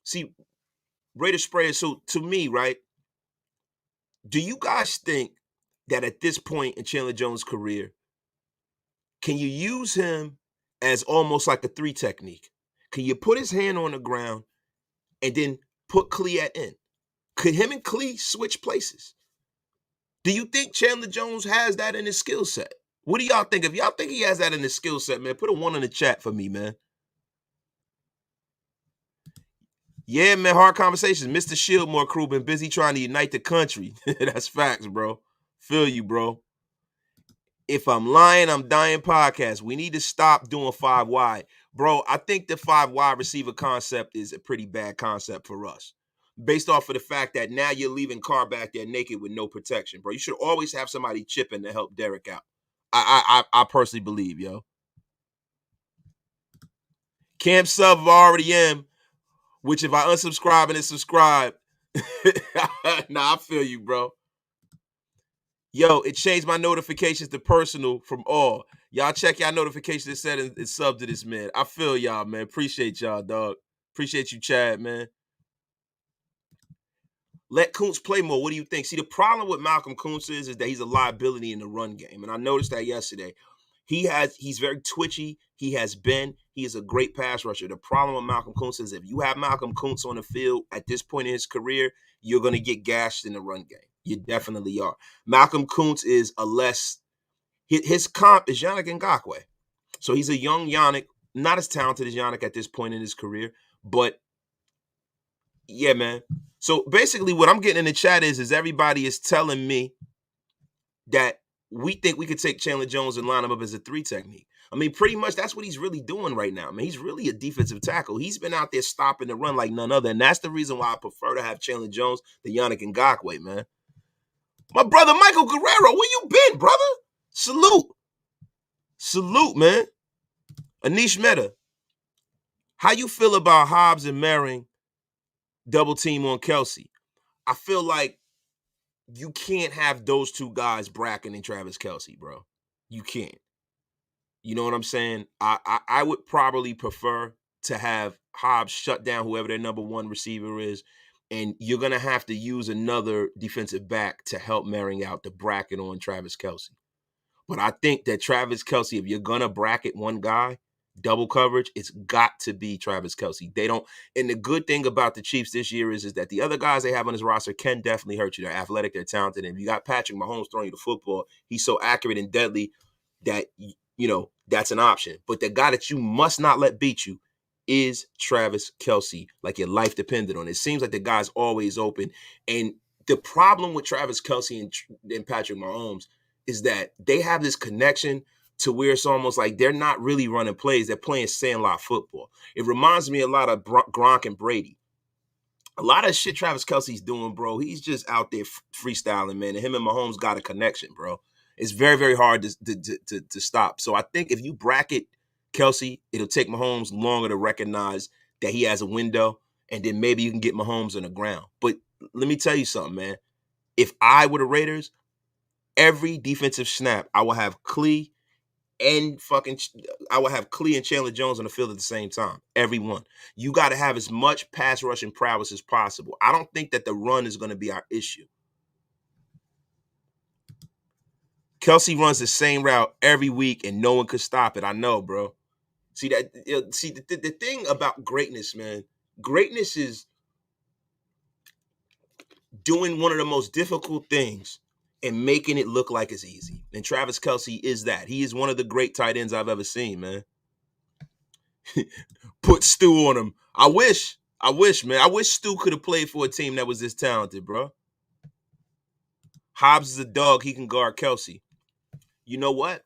See, Raider Sprayer, so to me, right, do you guys think that at this point in Chandler Jones' career, can you use him as almost like a 3 technique? Can you put his hand on the ground and then put Klee at end? Could him and Klee switch places? Do you think Chandler Jones has that in his skill set? What do y'all think? If y'all think he has that in his skill set, man, put a 1 in the chat for me, man. Yeah, man, hard conversations. Mr. Shieldmore crew been busy trying to unite the country. That's facts, bro. Feel you, bro. If I'm lying, I'm dying podcast. We need to stop doing 5 wide. Bro, I think the 5 wide receiver concept is a pretty bad concept for us. Based off of the fact that now you're leaving Carr back there naked with no protection, bro. You should always have somebody chipping to help Derek out. I personally believe, yo. Camp sub I already am, which if I unsubscribe and then subscribe, nah, I feel you, bro. Yo, it changed my notifications to personal from all. Y'all check y'all notifications and set and sub to this, man. I feel y'all, man. Appreciate y'all, dog. Appreciate you, Chad, man. Let Kuntz play more. What do you think? See, the problem with Malcolm Kuntz is that he's a liability in the run game. And I noticed that yesterday. He's very twitchy. He is a great pass rusher. The problem with Malcolm Kuntz is if you have Malcolm Kuntz on the field at this point in his career, you're going to get gashed in the run game. You definitely are. Malcolm Kuntz is his comp is Yannick Ngakoue. So he's a young Yannick, not as talented as Yannick at this point in his career, but yeah, man. So basically what I'm getting in the chat is everybody is telling me that we think we could take Chandler Jones and line him up as a 3 technique. I mean, pretty much that's what he's really doing right now. I mean, he's really a defensive tackle. He's been out there stopping the run like none other, and that's the reason why I prefer to have Chandler Jones than Yannick Ngakoue, man. My brother Michael Guerrero, where you been, brother? Salute. Salute, man. Anish Mehta, how you feel about Hobbs and Merring double team on Kelce? I feel like you can't have those two guys, Bracken and Travis Kelce, bro. You can't. You know what I'm saying? I would probably prefer to have Hobbs shut down whoever their number 1 receiver is, and you're going to have to use another defensive back to help Merring out the bracket on Travis Kelce. But I think that Travis Kelce, if you're going to bracket one guy, double coverage, it's got to be Travis Kelce. They don't, and the good thing about the Chiefs this year is that the other guys they have on his roster can definitely hurt you. They're athletic, they're talented, and if you got Patrick Mahomes throwing you the football, he's so accurate and deadly that, you know, that's an option. But the guy that you must not let beat you is Travis Kelce, like your life depended on it. It seems like the guy's always open. And the problem with Travis Kelce and Patrick Mahomes is that they have this connection to where it's almost like they're not really running plays. They're playing sandlot football. It reminds me a lot of Gronk and Brady. A lot of shit Travis Kelce's doing, bro, he's just out there freestyling, man. And him and Mahomes got a connection, bro. It's very, very hard to stop. So I think if you bracket Kelce, it'll take Mahomes longer to recognize that he has a window, and then maybe you can get Mahomes on the ground. But let me tell you something, man. If I were the Raiders, every defensive snap, I will have Clee and Chandler Jones on the field at the same time. Every one. You got to have as much pass rushing prowess as possible. I don't think that the run is going to be our issue. Kelce runs the same route every week, and no one could stop it. I know, bro. See that? The thing about greatness, man. Greatness is doing one of the most difficult things and making it look like it's easy. And Travis Kelce is that. He is one of the great tight ends I've ever seen, man. Put Stu on him. I wish, man. I wish Stu could have played for a team that was this talented, bro. Hobbs is a dog. He can guard Kelce. You know what?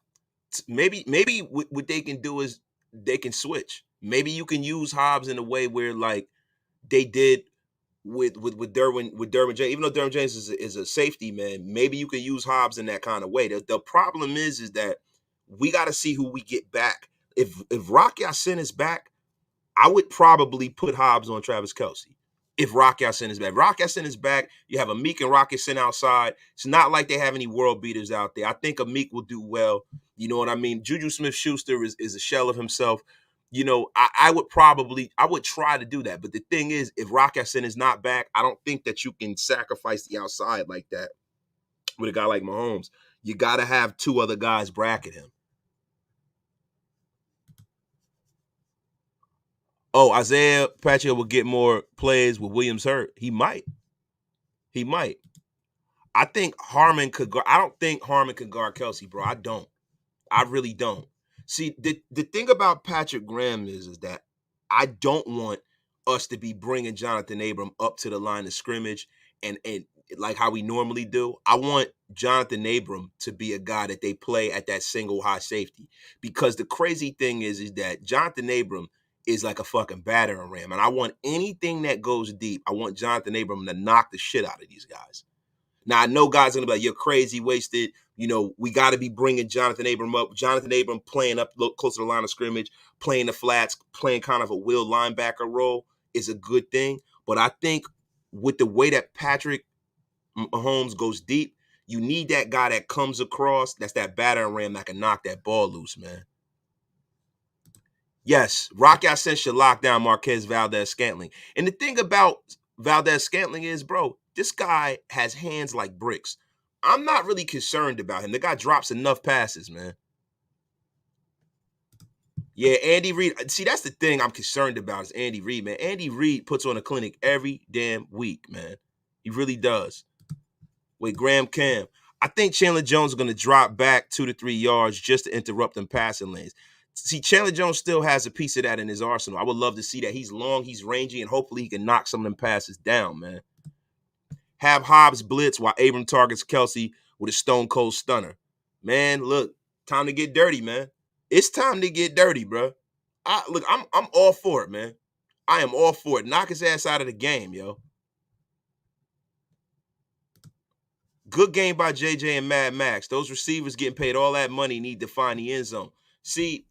Maybe what they can do is they can switch. Maybe you can use Hobbs in a way where like they did with Derwin James. Even though Derwin James is a safety, man, maybe you can use Hobbs in that kind of way. The problem is that we got to see who we get back. If Rock Ya-Sin is back, I would probably put Hobbs on Travis Kelce. If Rock Ya-Sin is back. Rock Ya-Sin is back. You have Amik and Rock Ya-Sin outside. It's not like they have any world beaters out there. I think Amik will do well. You know what I mean? Juju Smith-Schuster is a shell of himself. You know, I would try to do that. But the thing is, if Rock Ya-Sin is not back, I don't think that you can sacrifice the outside like that with a guy like Mahomes. You got to have 2 other guys bracket him. Oh, Isaiah Pacheco will get more plays with Williams hurt. He might. I think Harmon could guard. I don't think Harmon could guard Kelce, bro. I don't. I really don't. See, the thing about Patrick Graham is that I don't want us to be bringing Jonathan Abram up to the line of scrimmage and like how we normally do. I want Jonathan Abram to be a guy that they play at that single high safety, because the crazy thing is that Jonathan Abram is like a fucking battering ram, and I want anything that goes deep. I want Jonathan Abram to knock the shit out of these guys. Now, I know guys are going to be like, you're crazy, wasted. We got to be bringing Jonathan Abram up. Jonathan Abram playing up close to the line of scrimmage, playing the flats, playing kind of a will linebacker role is a good thing. But I think with the way that Patrick Mahomes goes deep, you need that guy that comes across, that's that battering ram that can knock that ball loose, man. Yes, Rock Ya-Sin should lock down Marquez Valdes-Scantling. And the thing about Valdes-Scantling is, bro, this guy has hands like bricks. I'm not really concerned about him. The guy drops enough passes, man. Yeah, Andy Reid. See, that's the thing I'm concerned about is Andy Reid, man. Andy Reid puts on a clinic every damn week, man. He really does. Wait, Graham Cam. I think Chandler Jones is going to drop back 2 to 3 yards just to interrupt them passing lanes. See, Chandler Jones still has a piece of that in his arsenal. I would love to see that. He's long, he's rangy, and hopefully he can knock some of them passes down, man. Have Hobbs blitz while Abram targets Kelce with a stone cold stunner. Man, look, time to get dirty, man. It's time to get dirty, bro. I'm all for it, man. I am all for it. Knock his ass out of the game, yo. Good game by JJ and Mad Max. Those receivers getting paid all that money need to find the end zone. See,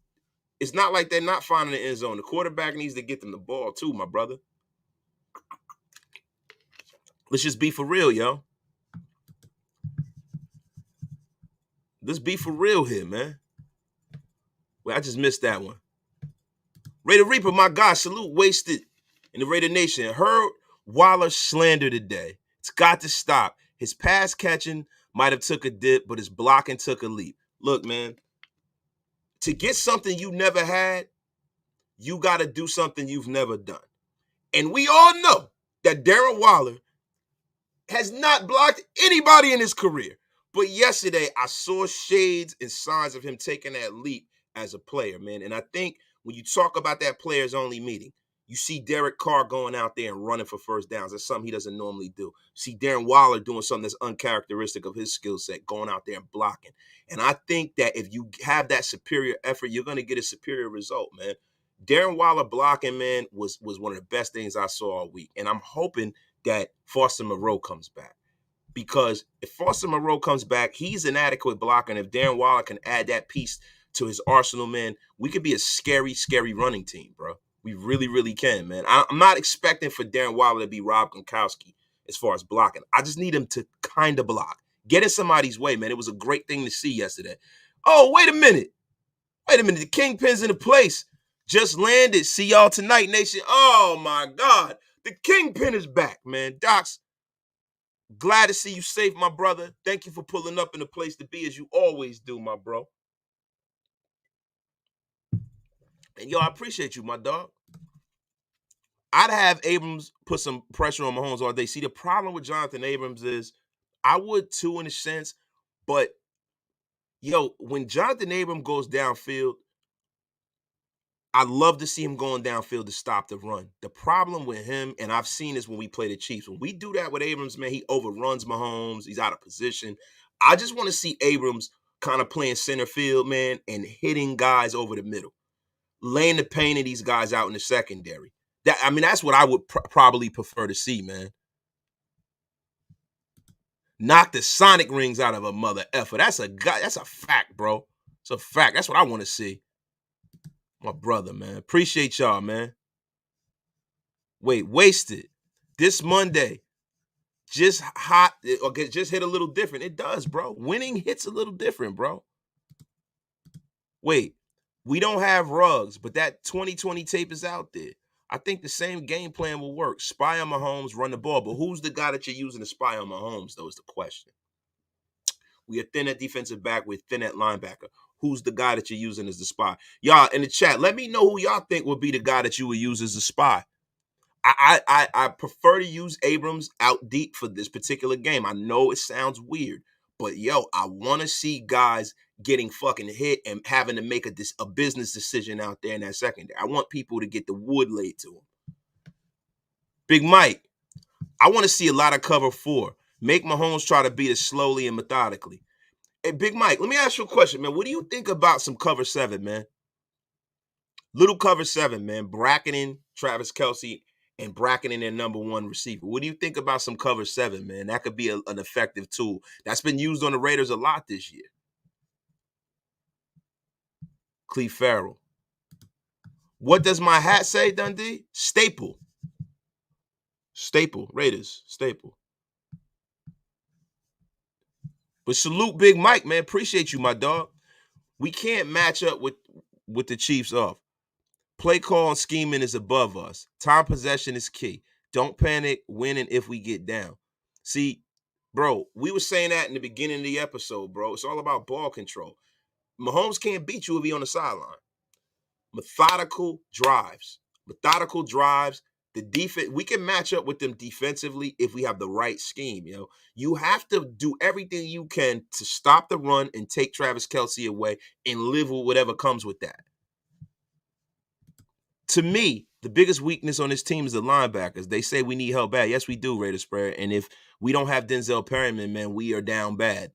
it's not like they're not finding the end zone. The quarterback needs to get them the ball too, my brother. Let's just be for real, yo. Let's be for real here, man. Wait, I just missed that one. Raider Reaper, my God, salute Wasted in the Raider Nation. Heard Waller slander today. It's got to stop. His pass catching might have took a dip, but his blocking took a leap. Look, man, to get something you never had, you got to do something you've never done. And we all know that Darren Waller has not blocked anybody in his career. But yesterday, I saw shades and signs of him taking that leap as a player, man. And I think when you talk about that players only meeting, you see Derek Carr going out there and running for first downs. That's something he doesn't normally do. See Darren Waller doing something that's uncharacteristic of his skill set, going out there and blocking. And I think that if you have that superior effort, you're going to get a superior result, man. Darren Waller blocking, man, was one of the best things I saw all week. And I'm hoping that Foster Moreau comes back. Because if Foster Moreau comes back, he's an adequate blocker. And if Darren Waller can add that piece to his arsenal, man, we could be a scary, scary running team, bro. We really, really can, man. I'm not expecting for Darren Waller to be Rob Gronkowski as far as blocking. I just need him to kind of block. Get in somebody's way, man. It was a great thing to see yesterday. Oh, wait a minute. Wait a minute. The Kingpin's in the place. Just landed. See y'all tonight, nation. Oh, my God. The Kingpin is back, man. Docs, glad to see you safe, my brother. Thank you for pulling up in the place to be as you always do, my bro. And yo, I appreciate you, my dog. I'd have Abrams put some pressure on Mahomes all day. See, the problem with Jonathan Abrams is I would too in a sense, but yo, when Jonathan Abrams goes downfield, I love to see him going downfield to stop the run. The problem with him, and I've seen this when we play the Chiefs, when we do that with Abrams, man, he overruns Mahomes. He's out of position. I just want to see Abrams kind of playing center field, man, and hitting guys over the middle, laying the pain of these guys out in the secondary. That's what I would probably prefer to see, man. Knock the sonic rings out of a mother effer. That's a fact, bro. It's a fact. That's what I want to see. My brother, man. Appreciate y'all, man. Wait, Wasted. This Monday. Just hot, or just hit a little different. It does, bro. Winning hits a little different, bro. Wait, we don't have Ruggs, but that 2020 tape is out there. I think the same game plan will work. Spy on Mahomes, run the ball. But who's the guy that you're using to spy on Mahomes, though, is the question. We are thin at defensive back. We're thin at linebacker. Who's the guy that you're using as the spy? Y'all, in the chat, let me know who y'all think would be the guy that you would use as a spy. I prefer to use Abrams out deep for this particular game. I know it sounds weird, but yo, I want to see guys getting fucking hit and having to make a business decision out there in that secondary. I want people to get the wood laid to them. Big Mike, I want to see a lot of cover 4. Make Mahomes try to beat it slowly and methodically. Hey, Big Mike, let me ask you a question, man. What do you think about some cover 7, man? Little cover 7, man. Bracketing Travis Kelce and bracketing their number one receiver. What do you think about some cover 7, man? That could be an effective tool. That's been used on the Raiders a lot this year. Cleve Farrell. What does my hat say, Dundee? Staple. Staple. Raiders. Staple. But salute Big Mike, man. Appreciate you, my dog. We can't match up with the Chiefs off. Play call and scheming is above us. Time possession is key. Don't panic winning if we get down. See, bro, we were saying that in the beginning of the episode, bro. It's all about ball control. Mahomes can't beat you if he's on the sideline. Methodical drives. Methodical drives. The defense, we can match up with them defensively if we have the right scheme. You have to do everything you can to stop the run and take Travis Kelce away and live with whatever comes with that. To me, the biggest weakness on this team is the linebackers. They say we need help bad. Yes, we do, Raiders Spread. And if we don't have Denzel Perryman, man, we are down bad.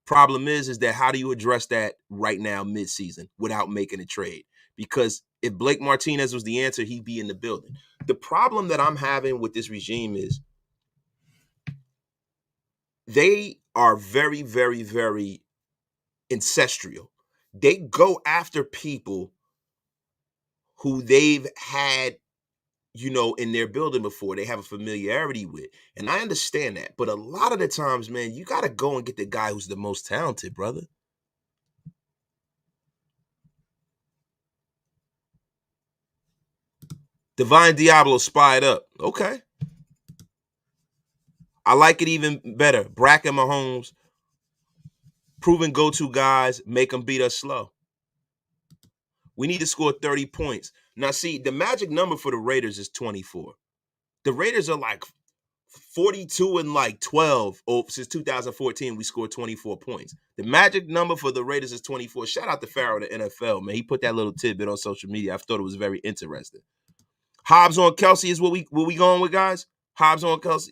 Problem is that how do you address that right now midseason without making a trade? Because if Blake Martinez was the answer, he'd be in the building. The problem that I'm having with this regime is they are very, very, very ancestral. They go after people who they've had, in their building before, they have a familiarity with. And I understand that. But a lot of the times, man, you got to go and get the guy who's the most talented, brother. Divine Diablo spied up. Okay. I like it even better. Bracket Mahomes, proven go-to guys, make them beat us slow. We need to score 30 points. Now, see, the magic number for the Raiders is 24. The Raiders are like 42 and like 12. Since 2014, we scored 24 points. The magic number for the Raiders is 24. Shout out to Farrell, the NFL, man. He put that little tidbit on social media. I thought it was very interesting. Hobbs on Kelce is what we going with, guys? Hobbs on Kelce.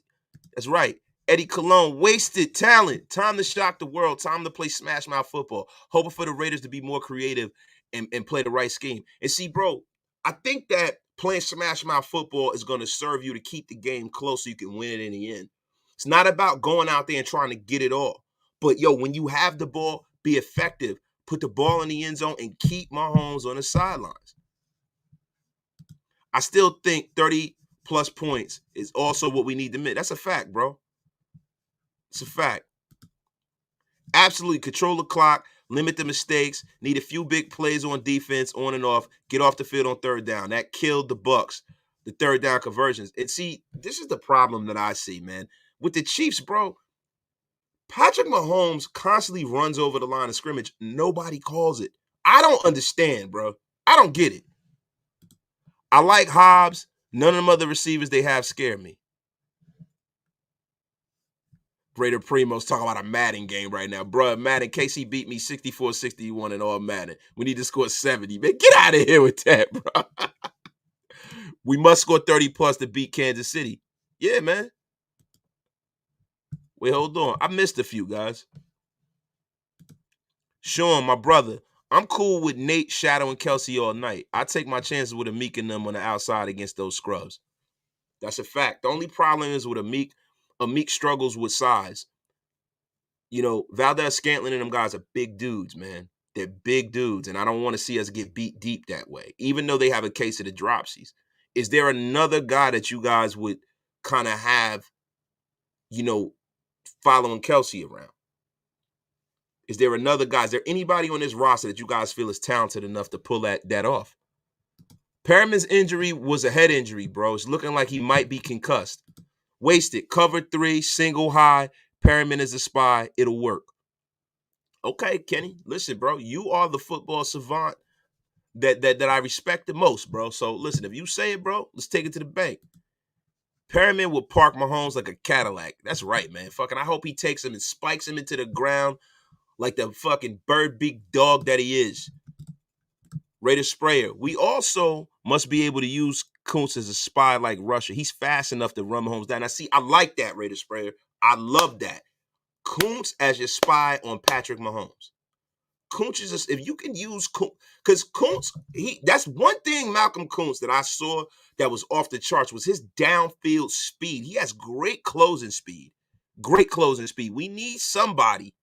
That's right. Eddie Cologne, wasted talent. Time to shock the world. Time to play smash mouth football. Hoping for the Raiders to be more creative and play the right scheme. And see, bro, I think that playing smash mouth football is going to serve you to keep the game close so you can win it in the end. It's not about going out there and trying to get it all. But, when you have the ball, be effective. Put the ball in the end zone and keep Mahomes on the sidelines. I still think 30-plus points is also what we need to make. That's a fact, bro. It's a fact. Absolutely control the clock, limit the mistakes, need a few big plays on defense, on and off, get off the field on third down. That killed the Bucs, the third down conversions. And see, this is the problem that I see, man. With the Chiefs, bro, Patrick Mahomes constantly runs over the line of scrimmage. Nobody calls it. I don't understand, bro. I don't get it. I like Hobbs. None of them other receivers they have scare me. Raider Primo's talking about a Madden game right now. Bro, Madden, KC beat me 64-61 in all Madden. We need to score 70. Man, get out of here with that, bro. We must score 30-plus to beat Kansas City. Yeah, man. Wait, hold on. I missed a few, guys. Sean, my brother, I'm cool with Nate shadowing Kelce all night. I take my chances with Amik and them on the outside against those scrubs. That's a fact. The only problem is with Amik struggles with size. Valdez Scantling and them guys are big dudes, man. They're big dudes, and I don't want to see us get beat deep that way, even though they have a case of the dropsies. Is there another guy that you guys would kind of have, following Kelce around? Is there another guy? Is there anybody on this roster that you guys feel is talented enough to pull that off? Perriman's injury was a head injury, bro. It's looking like he might be concussed. Wasted. Cover 3, single high. Perriman is a spy. It'll work. Okay, Kenny. Listen, bro. You are the football savant that I respect the most, bro. So, listen, if you say it, bro, let's take it to the bank. Perriman will park Mahomes like a Cadillac. That's right, man. Fucking, I hope he takes him and spikes him into the ground like the fucking bird beak dog that he is. Raider Sprayer. We also must be able to use Kuntz as a spy like Russia. He's fast enough to run Mahomes down. I like that, Raider Sprayer. I love that. Kuntz as your spy on Patrick Mahomes. Kuntz is just, if you can use Kuntz, because Kuntz, that's one thing Malcolm Kuntz that I saw that was off the charts was his downfield speed. He has great closing speed. Great closing speed. We need somebody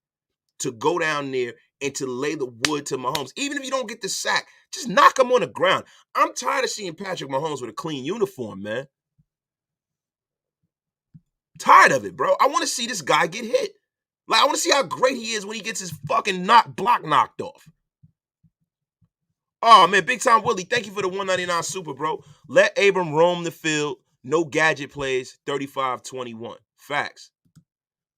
to go down there and to lay the wood to Mahomes. Even if you don't get the sack, just knock him on the ground. I'm tired of seeing Patrick Mahomes with a clean uniform, man. Tired of it, bro. I want to see this guy get hit. Like, I want to see how great he is when he gets his fucking block knocked off. Oh, man, Big Time Willie, thank you for the $1.99 super, bro. Let Abram roam the field. No gadget plays, 35-21. Facts.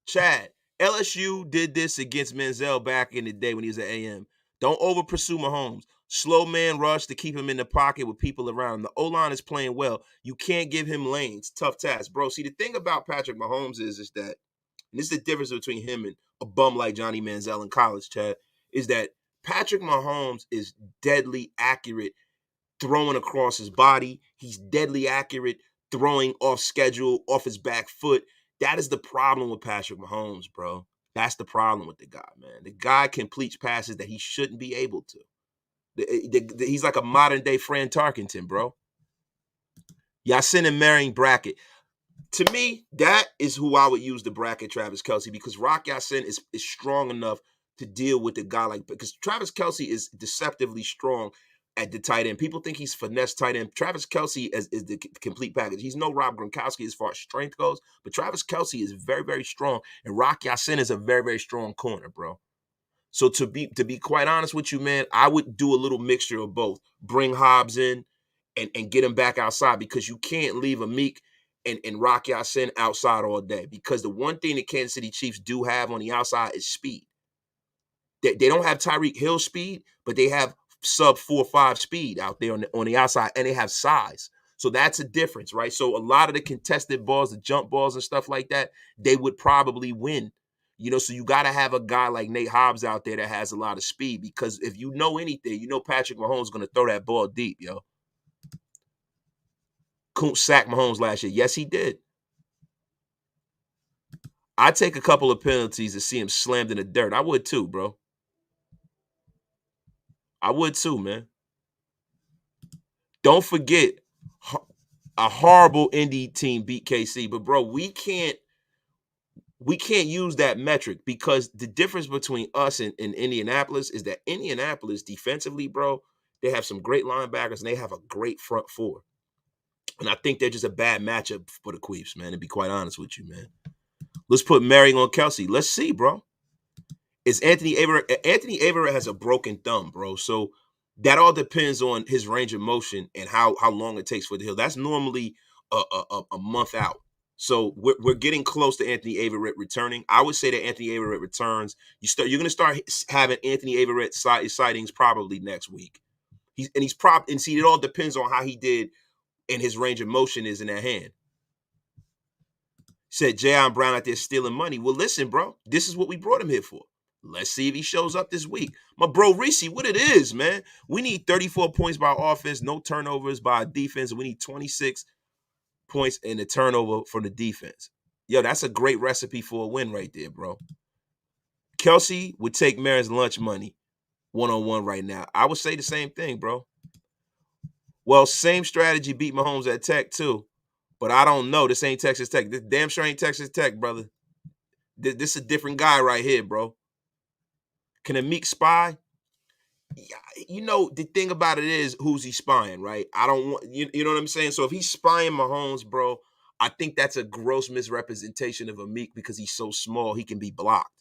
Chad, LSU did this against Manziel back in the day when he was at AM. Don't over-pursue Mahomes. Slow man rush to keep him in the pocket with people around him. The O-line is playing well. You can't give him lanes. Tough task. Bro, see, the thing about Patrick Mahomes is that, and this is the difference between him and a bum like Johnny Manziel in college, Chad, is that Patrick Mahomes is deadly accurate throwing across his body. He's deadly accurate throwing off schedule, off his back foot. That is the problem with Patrick Mahomes, bro. That's the problem with the guy, man. The guy completes passes that he shouldn't be able to. He's like a modern-day Fran Tarkenton, bro. Yasin and Marion bracket. To me, that is who I would use to bracket Travis Kelce, because Rock Ya-Sin is strong enough to deal with a guy like, because Travis Kelce is deceptively strong at the tight end. People think he's finesse tight end. Travis Kelce is the complete package. He's no Rob Gronkowski as far as strength goes, but Travis Kelce is very, very strong, and Rock Ya-Sin is a very, very strong corner, bro. So to be quite honest with you, man, I would do a little mixture of both. Bring Hobbs in and get him back outside, because you can't leave Amik and Rock Ya-Sin outside all day, because the one thing the Kansas City Chiefs do have on the outside is speed. They don't have Tyreek Hill speed, but they have sub 4.5 speed out there on the outside, and they have size. So that's a difference, right? So a lot of the contested balls, the jump balls and stuff like that, they would probably win. So you got to have a guy like Nate Hobbs out there that has a lot of speed, because if you know anything, Patrick Mahomes is going to throw that ball deep, yo. Kuntz sacked Mahomes last year. Yes, he did. I'd take a couple of penalties to see him slammed in the dirt. I would too, bro. I would too, man. Don't forget, a horrible Indy team beat KC. But, bro, we can't use that metric, because the difference between us and Indianapolis is that Indianapolis defensively, bro, they have some great linebackers and they have a great front four. And I think they're just a bad matchup for the Queefs, man, to be quite honest with you, man. Let's put Marion on Kelce. Let's see, bro. Is Anthony Averett? Anthony Averett has a broken thumb, bro. So that all depends on his range of motion and how long it takes for the heal. That's normally a month out. So we're getting close to Anthony Averett returning. I would say that Anthony Averett returns. You're going to start having Anthony Averett sightings probably next week. And see, it all depends on how he did and his range of motion is in that hand. Said Jayon Brown out there stealing money. Well, listen, bro, this is what we brought him here for. Let's see if he shows up this week. My bro Reese, what it is, man. We need 34 points by offense, no turnovers by defense. We need 26 points in the turnover from the defense. Yo, that's a great recipe for a win right there, bro. Kelce would take Marion's lunch money one-on-one right now. I would say the same thing, bro. Well, same strategy beat Mahomes at Tech too. But I don't know. This ain't Texas Tech. This damn sure ain't Texas Tech, brother. This is a different guy right here, bro. Can Amik spy? Yeah, the thing about it is, who's he spying, right? I don't want, you know what I'm saying? So if he's spying Mahomes, bro, I think that's a gross misrepresentation of Amik, because he's so small, he can be blocked.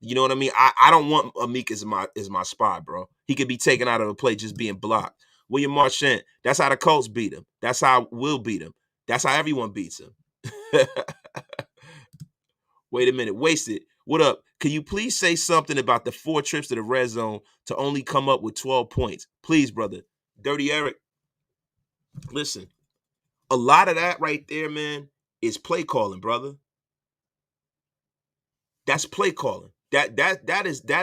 You know what I mean? I don't want Amik as my spy, bro. He could be taken out of a play just being blocked. William Marchand, that's how the Colts beat him. That's how Will beat him. That's how everyone beats him. Wait a minute. Wasted. What up? Can you please say something about the 4 trips to the red zone to only come up with 12 points? Please, brother. Dirty Eric. Listen, a lot of that right there, man, is play calling, brother. That's play calling. That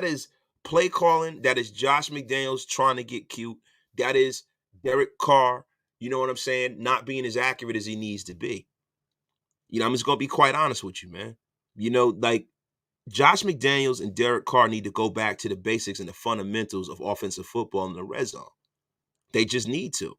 is play calling. That is Josh McDaniels trying to get cute. That is Derek Carr, you know what I'm saying, not being as accurate as he needs to be. I'm just going to be quite honest with you, man. Like, Josh McDaniels and Derek Carr need to go back to the basics and the fundamentals of offensive football in the red zone. They just need to,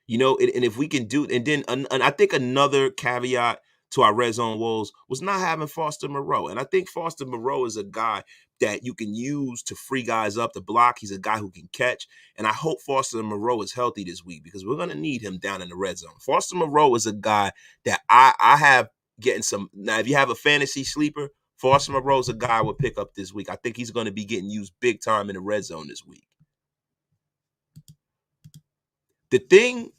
and if we can do, and then and I think another caveat to our red zone woes was not having Foster Moreau. And I think Foster Moreau is a guy that you can use to free guys up to block. He's a guy who can catch. And I hope Foster Moreau is healthy this week because we're going to need him down in the red zone. Foster Moreau is a guy that I have getting some. Now, if you have a fantasy sleeper, Foster Moreau is a guy I would pick up this week. I think he's going to be getting used big time in the red zone this week. The thing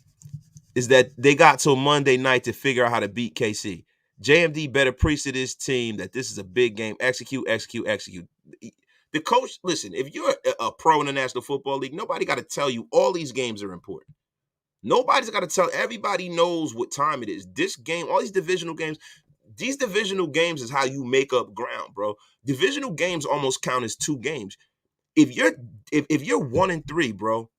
is that they got till Monday night to figure out how to beat KC. JMD better preach to this team that this is a big game. Execute, execute, execute. The coach, listen, if you're a pro in the National Football League, nobody got to tell you all these games are important. Nobody's got to tell. Everybody knows what time it is. This game, all these divisional games is how you make up ground, bro. Divisional games almost count as 2 games. If you're 1-3, bro,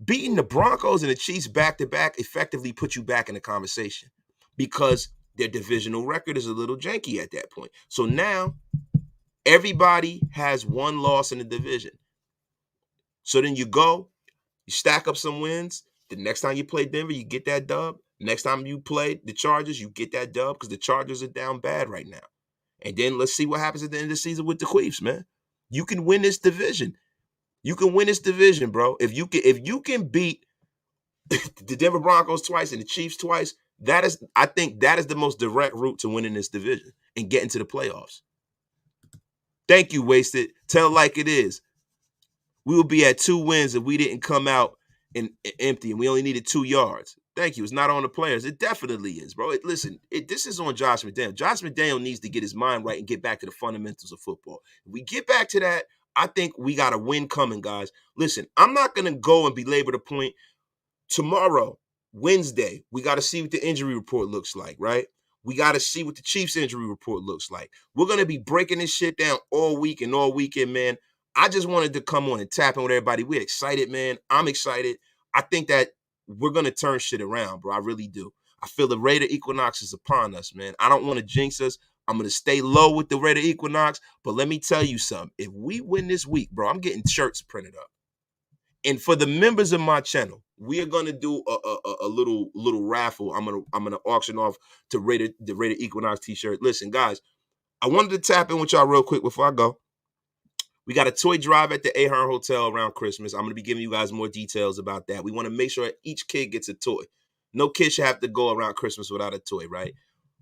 beating the Broncos and the Chiefs back-to-back effectively put you back in the conversation because their divisional record is a little janky at that point. So now everybody has 1 loss in the division. So then you stack up some wins. The next time you play Denver, you get that dub. Next time you play the Chargers, you get that dub because the Chargers are down bad right now. And then let's see what happens at the end of the season with the Queefs, man. You can win this division. You can win this division, bro. If you can beat the Denver Broncos twice and the Chiefs twice, I think that is the most direct route to winning this division and getting to the playoffs. Thank you, Wasted. Tell it like it is. We would be at 2 wins if we didn't come out and empty and we only needed 2 yards. Thank you. It's not on the players. It definitely is, bro. This is on Josh McDaniels. Josh McDaniels needs to get his mind right and get back to the fundamentals of football. If we get back to that, I think we got a win coming, guys. Listen, I'm not going to go and belabor the point. Tomorrow, Wednesday, we got to see what the injury report looks like, right? We got to see what the Chiefs injury report looks like. We're going to be breaking this shit down all week and all weekend, man. I just wanted to come on and tap in with everybody. We're excited, man. I'm excited. I think that we're going to turn shit around, bro. I really do. I feel the Raider Equinox is upon us, man. I don't want to jinx us. I'm going to stay low with the Raider Equinox, but let me tell you something. If we win this week, bro, I'm getting shirts printed up. And for the members of my channel, we are gonna do a little raffle. I'm gonna auction off the Raider Equinox t-shirt. Listen, guys, I wanted to tap in with y'all real quick before I go. We got a toy drive at the Ahern Hotel around Christmas. I'm gonna be giving you guys more details about that. We want to make sure each kid gets a toy. No kid should have to go around Christmas without a toy, right?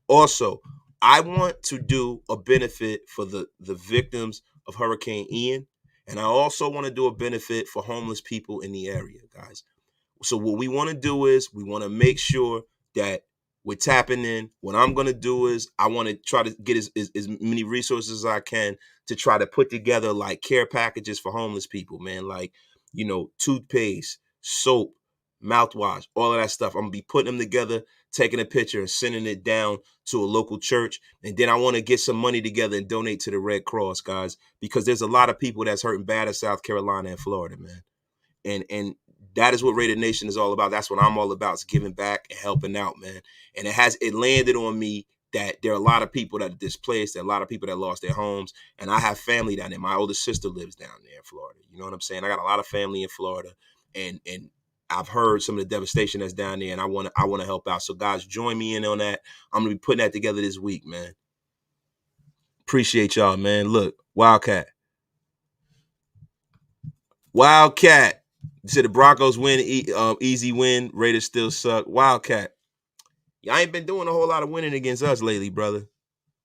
Also, I want to do a benefit for the victims of Hurricane Ian. And I also want to do a benefit for homeless people in the area, guys. So what we want to do is we want to make sure that we're tapping in. What I'm going to do is I want to try to get as many resources as I can to try to put together like care packages for homeless people, man. Like, toothpaste, soap, mouthwash, all of that stuff. I'm going to be putting them together, taking a picture and sending it down to a local church. And then I want to get some money together and donate to the Red Cross, guys, because there's a lot of people that's hurting bad in South Carolina and Florida, man. And that is what Raider Nation is all about. That's what I'm all about, is giving back and helping out, man. And it landed on me that there are a lot of people that are displaced, there are a lot of people that lost their homes, and I have family down there. My older sister lives down there in Florida. You know what I'm saying? I got a lot of family in Florida, and I've heard some of the devastation that's down there, and I want to help out. So guys, join me in on that. I'm gonna be putting that together this week, man. Appreciate y'all, man. Look, Wildcat. You said the Broncos win, easy win. Raiders still suck. Wildcat. Y'all ain't been doing a whole lot of winning against us lately, brother.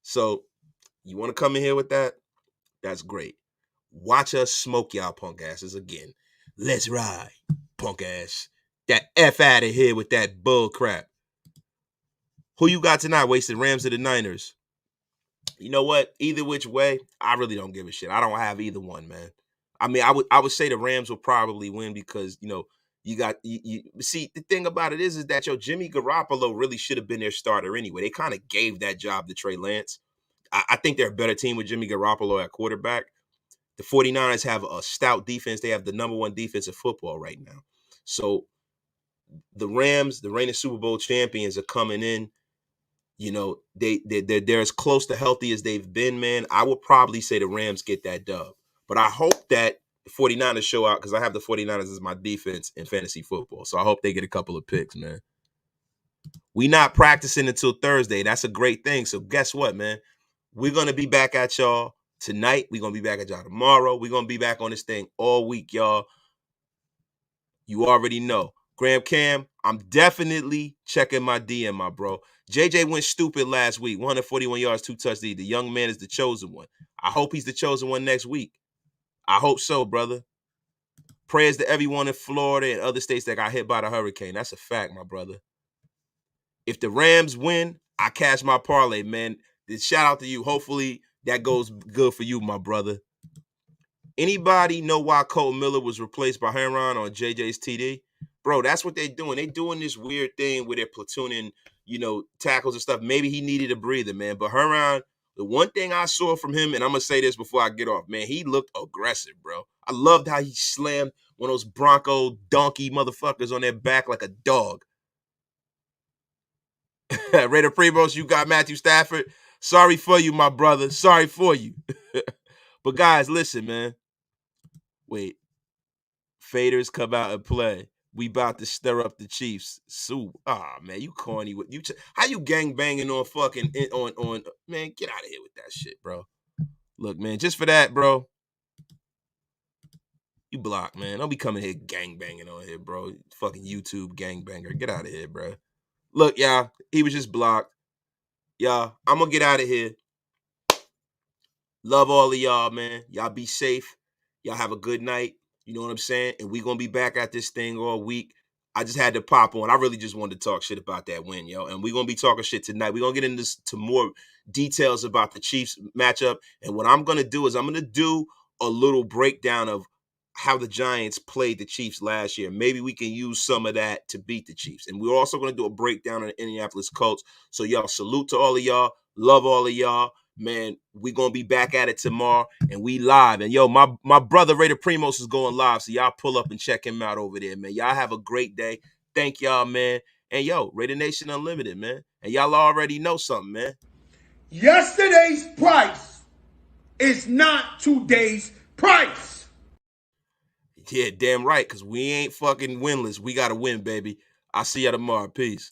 So you want to come in here with that? That's great. Watch us smoke y'all punk asses again. Let's ride, punk ass. That F out of here with that bull crap. Who you got tonight? Wasted Rams or the Niners? You know what? Either which way, I really don't give a shit. I don't have either one, man. I mean, I would say the Rams will probably win because, you got you see, the thing about it is that Jimmy Garoppolo really should have been their starter anyway. They kind of gave that job to Trey Lance. I think they're a better team with Jimmy Garoppolo at quarterback. The 49ers have a stout defense. They have the number 1 defense of football right now. So the Rams, the reigning Super Bowl champions, are coming in You know, they're as close to healthy as they've been, man. I would probably say the Rams get that dub. But I hope that the 49ers show out, because I have the 49ers as my defense in fantasy football. So I hope they get a couple of picks, man. We not practicing until Thursday. That's a great thing. So guess what, man? We're going to be back at y'all tonight. We're going to be back at y'all tomorrow. We're going to be back on this thing all week, y'all. You already know. Graham Cam, I'm definitely checking my DM, my bro. JJ went stupid last week. 141 yards, 2 touchdowns. The young man is the chosen one. I hope he's the chosen one next week. I hope so, brother. Prayers to everyone in Florida and other states that got hit by the hurricane. That's a fact, my brother. If the Rams win, I cash my parlay, man. Shout out to you. Hopefully that goes good for you, my brother. Anybody know why Colton Miller was replaced by Herron on JJ's TD? Bro, that's what they're doing. They're doing this weird thing where they're platooning, tackles and stuff. Maybe he needed a breather, man. But Herron, the one thing I saw from him, and I'm going to say this before I get off, man, he looked aggressive, bro. I loved how he slammed one of those Bronco donkey motherfuckers on their back like a dog. Raider Primos, you got Matthew Stafford. Sorry for you, my brother. Sorry for you. But guys, listen, man. Wait. Faders come out and play. We about to stir up the Chiefs. Man, you corny. How you gang banging on fucking on man? Get out of here with that shit, bro. Look, man, just for that, bro. You block, man. Don't be coming here gang banging on here, bro. Fucking YouTube gang banger. Get out of here, bro. Look, y'all, he was just blocked. Y'all, I'm gonna get out of here. Love all of y'all, man. Y'all be safe. Y'all have a good night. You know what I'm saying? And we going to be back at this thing all week. I just had to pop on. I really just wanted to talk shit about that win, yo. And we're going to be talking shit tonight. We're going to get into more details about the Chiefs matchup. And what I'm going to do is I'm going to do a little breakdown of how the Giants played the Chiefs last year. Maybe we can use some of that to beat the Chiefs. And we're also going to do a breakdown of the Indianapolis Colts. So, y'all, salute to all of y'all. Love all of y'all. Man, we going to be back at it tomorrow, and we live. And, yo, my brother Raider Primos is going live, so y'all pull up and check him out over there, man. Y'all have a great day. Thank y'all, man. And, yo, Raider Nation Unlimited, man. And y'all already know something, man. Yesterday's price is not today's price. Yeah, damn right, because we ain't fucking winless. We got to win, baby. I'll see y'all tomorrow. Peace.